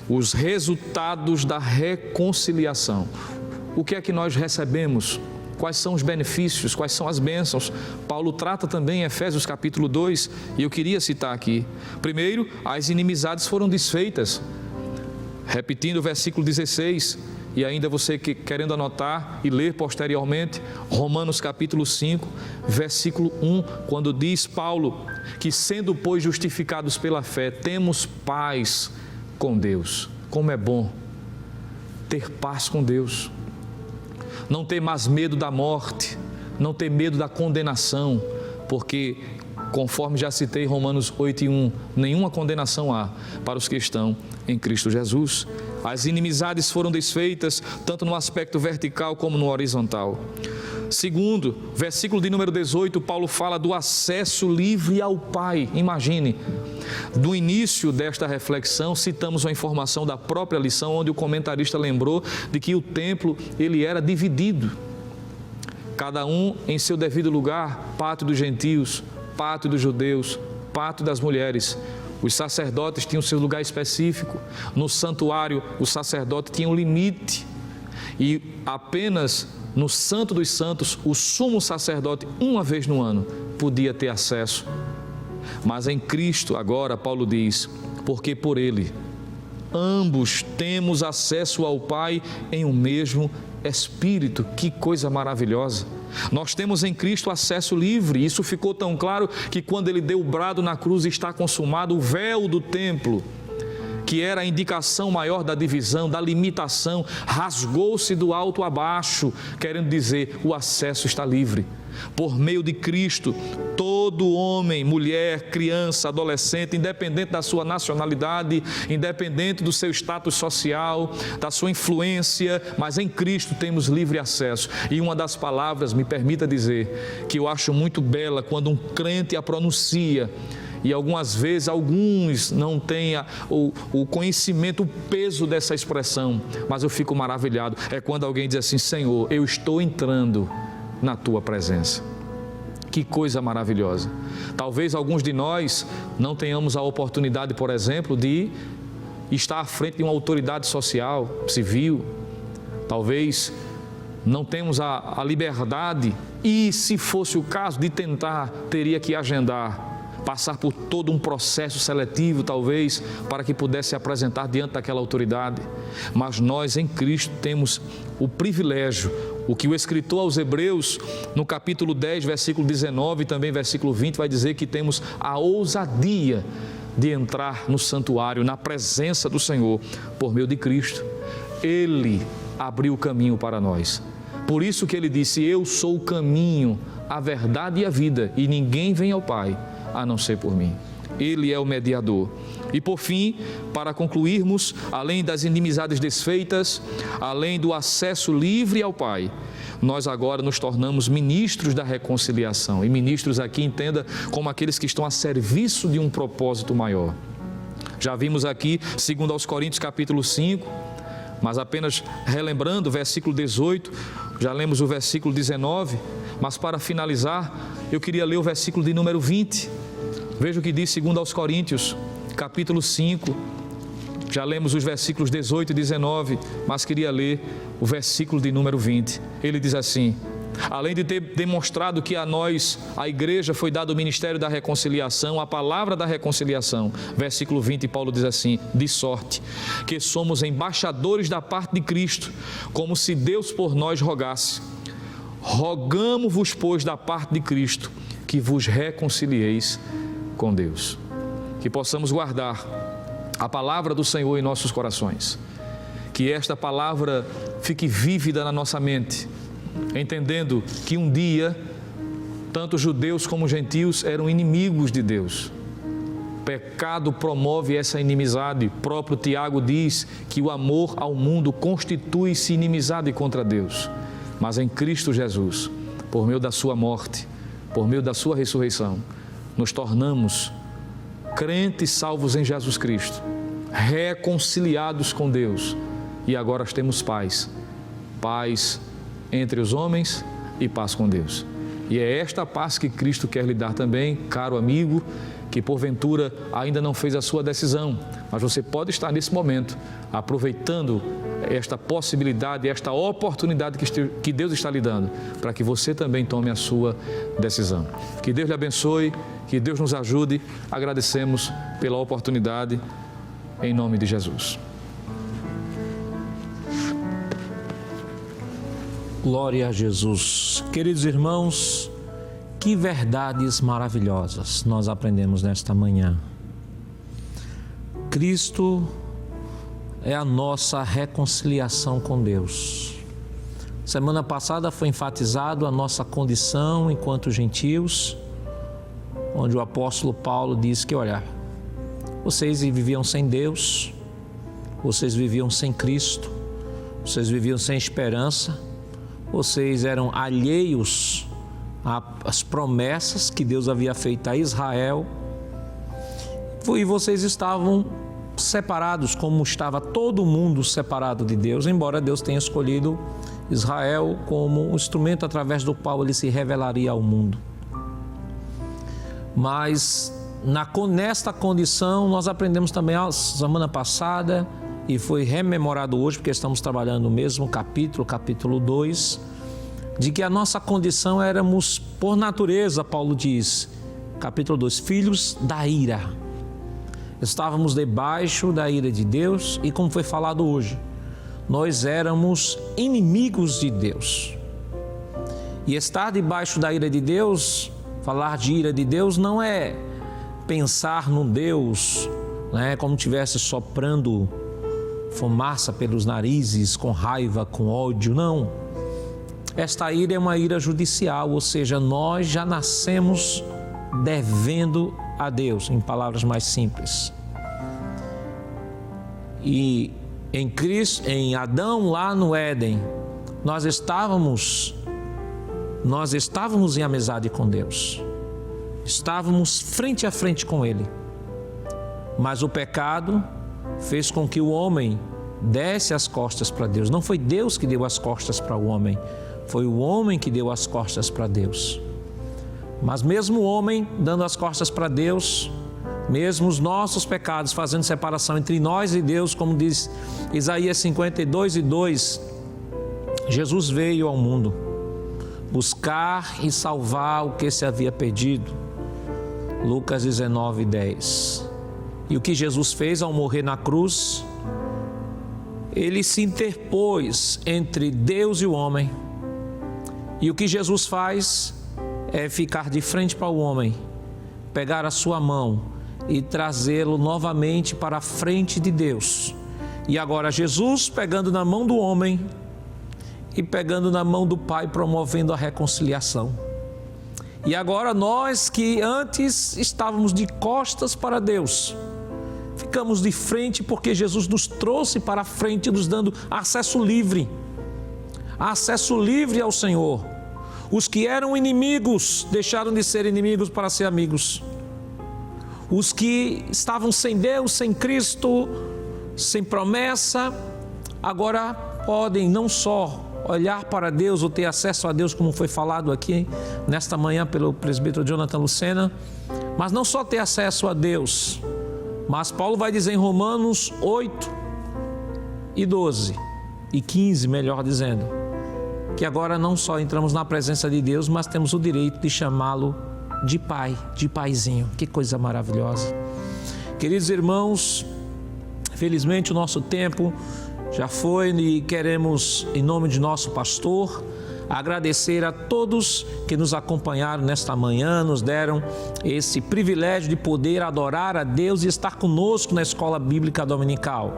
os resultados da reconciliação. O que é que nós recebemos? Quais são os benefícios? Quais são as bênçãos? Paulo trata também em Efésios capítulo 2, e eu queria citar aqui. Primeiro, as inimizades foram desfeitas. Repetindo o versículo 16, e ainda você que querendo anotar e ler posteriormente, Romanos capítulo 5, versículo 1, quando diz Paulo que sendo, pois, justificados pela fé, temos paz com Deus. Como é bom ter paz com Deus. Não ter mais medo da morte, não ter medo da condenação, porque, conforme já citei Romanos 8:1, nenhuma condenação há para os que estão em Cristo Jesus. As inimizades foram desfeitas, tanto no aspecto vertical como no horizontal. Segundo, versículo de número 18, Paulo fala do acesso livre ao Pai. Imagine, do início desta reflexão, citamos uma informação da própria lição, onde o comentarista lembrou de que o templo, ele era dividido. Cada um em seu devido lugar, pátio dos gentios, pátio dos judeus, pátio das mulheres. Os sacerdotes tinham seu lugar específico. No santuário, o sacerdote tinha um limite. E apenas no Santo dos Santos, o sumo sacerdote, uma vez no ano, podia ter acesso. Mas em Cristo, agora, Paulo diz, porque por Ele, ambos temos acesso ao Pai em um mesmo Espírito. Que coisa maravilhosa! Nós temos em Cristo acesso livre. Isso ficou tão claro que quando Ele deu o brado na cruz, está consumado, o véu do templo, que era a indicação maior da divisão, da limitação, rasgou-se do alto a baixo, querendo dizer, o acesso está livre. Por meio de Cristo, todo homem, mulher, criança, adolescente, independente da sua nacionalidade, independente do seu status social, da sua influência, mas em Cristo temos livre acesso. E uma das palavras, me permita dizer, que eu acho muito bela quando um crente a pronuncia, e algumas vezes alguns não têm o conhecimento, o peso dessa expressão, mas eu fico maravilhado, é quando alguém diz assim: Senhor, eu estou entrando na Tua presença. Que coisa maravilhosa. Talvez alguns de nós não tenhamos a oportunidade, por exemplo, de estar à frente de uma autoridade social, civil. Talvez não temos a liberdade e, se fosse o caso de tentar, teria que agendar, passar por todo um processo seletivo, talvez, para que pudesse se apresentar diante daquela autoridade. Mas nós em Cristo temos o privilégio, o que o escritor aos Hebreus, no capítulo 10, versículo 19 e também versículo 20, vai dizer que temos a ousadia de entrar no santuário, na presença do Senhor, por meio de Cristo. Ele abriu o caminho para nós. Por isso que ele disse: eu sou o caminho, a verdade e a vida, e ninguém vem ao Pai a não ser por mim. Ele é o mediador. E por fim, para concluirmos, além das inimizades desfeitas, além do acesso livre ao Pai, nós agora nos tornamos ministros da reconciliação. E ministros aqui entenda como aqueles que estão a serviço de um propósito maior. Já vimos aqui, segundo aos Coríntios capítulo 5, mas apenas relembrando o versículo 18, já lemos o versículo 19, mas para finalizar, eu queria ler o versículo de número 20. Veja o que diz segundo aos Coríntios, capítulo 5, Já lemos os versículos 18 e 19, mas queria ler o versículo de número 20. Ele diz assim: além de ter demonstrado que a nós, a igreja, foi dado o ministério da reconciliação, a palavra da reconciliação. Versículo 20, Paulo diz assim: de sorte que somos embaixadores da parte de Cristo, como se Deus por nós rogasse. Rogamo-vos, pois, da parte de Cristo, que vos reconcilieis com Deus. Que possamos guardar a palavra do Senhor em nossos corações. Que esta palavra fique vívida na nossa mente, entendendo que um dia, tanto judeus como gentios eram inimigos de Deus. Pecado promove essa inimizade. O próprio Tiago diz que o amor ao mundo constitui-se inimizade contra Deus. Mas em Cristo Jesus, por meio da sua morte, por meio da sua ressurreição, nos tornamos crentes salvos em Jesus Cristo, reconciliados com Deus, e agora temos paz entre os homens e paz com Deus. E é esta paz que Cristo quer lhe dar também, caro amigo, que porventura ainda não fez a sua decisão, mas você pode estar nesse momento aproveitando esta possibilidade, esta oportunidade que Deus está lhe dando, para que você também tome a sua decisão. Que Deus lhe abençoe, que Deus nos ajude. Agradecemos pela oportunidade, em nome de Jesus. Glória a Jesus. Queridos irmãos, que verdades maravilhosas nós aprendemos nesta manhã. Cristo é a nossa reconciliação com Deus. Semana passada foi enfatizado a nossa condição enquanto gentios, onde o apóstolo Paulo diz que, olha, vocês viviam sem Deus, vocês viviam sem Cristo, vocês viviam sem esperança, vocês eram alheios às promessas que Deus havia feito a Israel, e vocês estavam separados, como estava todo mundo separado de Deus, embora Deus tenha escolhido Israel como um instrumento através do qual ele se revelaria ao mundo. Mas nesta condição nós aprendemos também a semana passada, e foi rememorado hoje, porque estamos trabalhando no mesmo capítulo 2, de que a nossa condição éramos, por natureza, Paulo diz, capítulo 2, filhos da ira. Estávamos debaixo da ira de Deus e, como foi falado hoje, nós éramos inimigos de Deus. E estar debaixo da ira de Deus, falar de ira de Deus, não é pensar num Deus, como tivesse soprando fumaça pelos narizes, com raiva, com ódio, não. Esta ira é uma ira judicial, ou seja, nós já nascemos devendo a Deus, em palavras mais simples. E em Cristo, em Adão, lá no Éden, nós estávamos em amizade com Deus, estávamos frente a frente com Ele, mas o pecado fez com que o homem desse as costas para Deus. Não foi Deus que deu as costas para o homem, foi o homem que deu as costas para Deus. Mas mesmo o homem dando as costas para Deus, mesmo os nossos pecados fazendo separação entre nós e Deus, como diz Isaías 52:2, Jesus veio ao mundo buscar e salvar o que se havia perdido. Lucas 19:10. E o que Jesus fez ao morrer na cruz? Ele se interpôs entre Deus e o homem. E o que Jesus faz é ficar de frente para o homem, pegar a sua mão e trazê-lo novamente para a frente de Deus. E agora Jesus pegando na mão do homem e pegando na mão do Pai, promovendo a reconciliação. E agora nós que antes estávamos de costas para Deus, ficamos de frente porque Jesus nos trouxe para a frente, nos dando acesso livre ao Senhor. Os que eram inimigos deixaram de ser inimigos para ser amigos. Os que estavam sem Deus, sem Cristo, sem promessa, agora podem não só olhar para Deus ou ter acesso a Deus, como foi falado aqui nesta manhã pelo presbítero Jonathan Lucena, mas não só ter acesso a Deus, Mas Paulo vai dizer em Romanos 8 e 12 e 15, melhor dizendo, que agora não só entramos na presença de Deus, mas temos o direito de chamá-lo de pai, de paizinho. Que coisa maravilhosa. Queridos irmãos, felizmente o nosso tempo já foi e queremos, em nome de nosso pastor, agradecer a todos que nos acompanharam nesta manhã, nos deram esse privilégio de poder adorar a Deus e estar conosco na Escola Bíblica Dominical.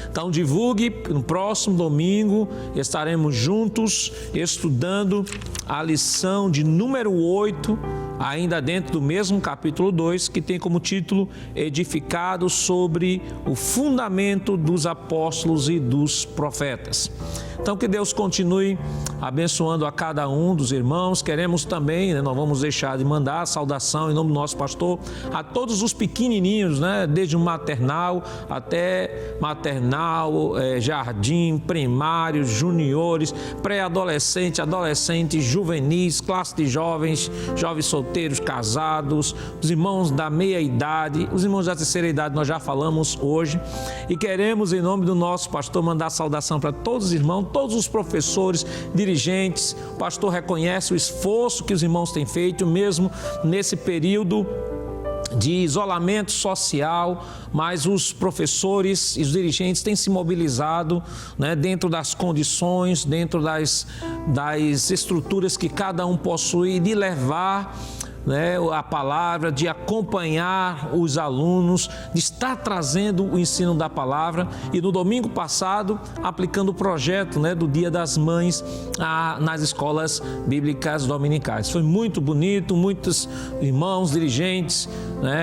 Então divulgue, no próximo domingo estaremos juntos estudando a lição de número 8, ainda dentro do mesmo capítulo 2, que tem como título Edificado sobre o fundamento dos apóstolos e dos profetas. Então que Deus continue abençoando a cada um dos irmãos. Queremos também, não vamos deixar de mandar a saudação em nome do nosso pastor a todos os pequenininhos, desde o maternal até maternal, jardim, primário, juniores, pré-adolescente, adolescentes, juvenis, classe de jovens, jovens solteiros, casados, os irmãos da meia idade, os irmãos da terceira idade, nós já falamos hoje, e queremos em nome do nosso pastor mandar saudação para todos os irmãos, todos os professores, dirigentes. O pastor reconhece o esforço que os irmãos têm feito, mesmo nesse período de isolamento social, mas os professores e os dirigentes têm se mobilizado dentro das condições, dentro das estruturas que cada um possui, de levar a palavra, de acompanhar os alunos, de estar trazendo o ensino da palavra. E no domingo passado, aplicando o projeto do Dia das Mães nas escolas bíblicas dominicais. Foi muito bonito, muitos irmãos dirigentes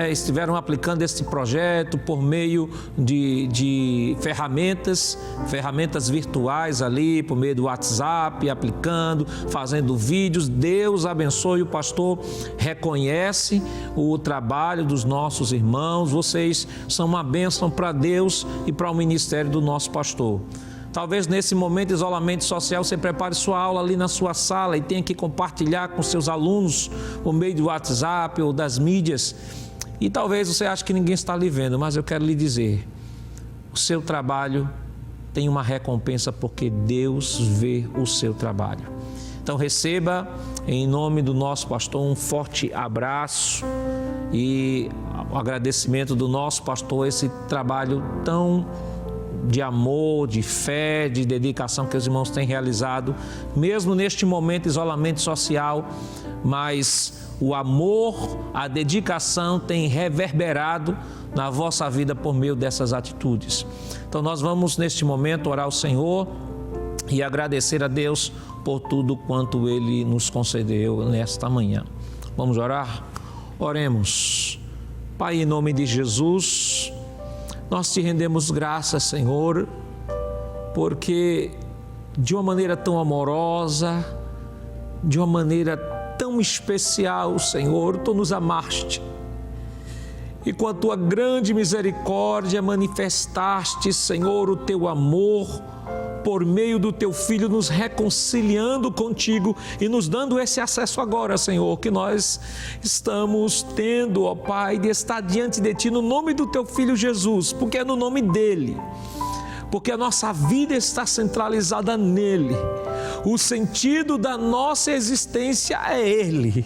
estiveram aplicando este projeto por meio de ferramentas virtuais ali, por meio do WhatsApp, aplicando, fazendo vídeos. Deus abençoe. O pastor reconhece o trabalho dos nossos irmãos. Vocês são uma bênção para Deus e para o ministério do nosso pastor. Talvez nesse momento de isolamento social você prepare sua aula ali na sua sala e tenha que compartilhar com seus alunos por meio do WhatsApp ou das mídias. E talvez você ache que ninguém está lhe vendo, mas eu quero lhe dizer, o seu trabalho tem uma recompensa porque Deus vê o seu trabalho. Então receba, em nome do nosso pastor, um forte abraço e o agradecimento do nosso pastor, esse trabalho tão de amor, de fé, de dedicação que os irmãos têm realizado, mesmo neste momento de isolamento social, mas o amor, a dedicação tem reverberado na vossa vida por meio dessas atitudes. Então nós vamos neste momento orar ao Senhor e agradecer a Deus por tudo quanto Ele nos concedeu nesta manhã. Vamos orar? Oremos. Pai, em nome de Jesus, nós te rendemos graças, Senhor, porque de uma maneira tão amorosa, de uma maneira tão especial, Senhor, Tu nos amaste. E com a Tua grande misericórdia manifestaste, Senhor, o Teu amor por meio do Teu Filho, nos reconciliando contigo e nos dando esse acesso agora, Senhor, que nós estamos tendo, ó Pai, de estar diante de Ti no nome do Teu Filho Jesus, porque é no nome dEle, porque a nossa vida está centralizada nele, o sentido da nossa existência é Ele.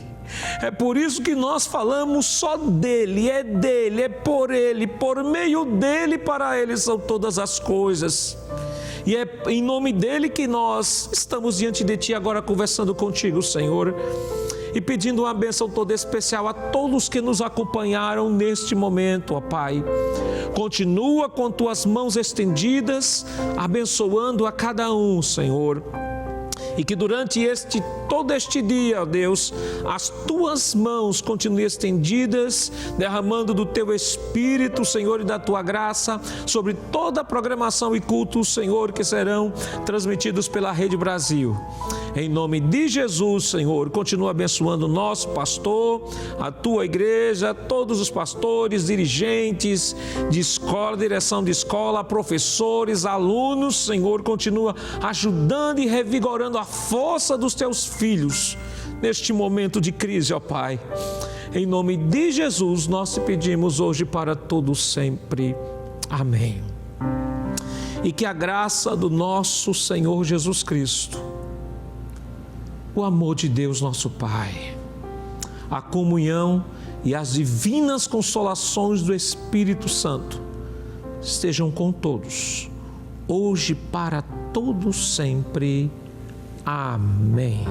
É por isso que nós falamos só dele, é por Ele, por meio dele, para Ele são todas as coisas. E é em nome dele que nós estamos diante de Ti agora conversando contigo, Senhor, e pedindo uma bênção toda especial a todos que nos acompanharam neste momento, ó Pai. Continua com Tuas mãos estendidas, abençoando a cada um, Senhor. E que durante todo este dia, ó Deus, as Tuas mãos continuem estendidas, derramando do Teu Espírito, Senhor, e da Tua graça sobre toda a programação e cultos, Senhor, que serão transmitidos pela Rede Brasil. Em nome de Jesus, Senhor, continua abençoando o nosso pastor, a Tua igreja, todos os pastores, dirigentes de escola, direção de escola, professores, alunos, Senhor, continua ajudando e revigorando a força dos Teus filhos neste momento de crise, ó Pai. Em nome de Jesus, nós te pedimos hoje para todos sempre. Amém. E que a graça do nosso Senhor Jesus Cristo, o amor de Deus nosso Pai, a comunhão e as divinas consolações do Espírito Santo estejam com todos, hoje para todos sempre. Amém.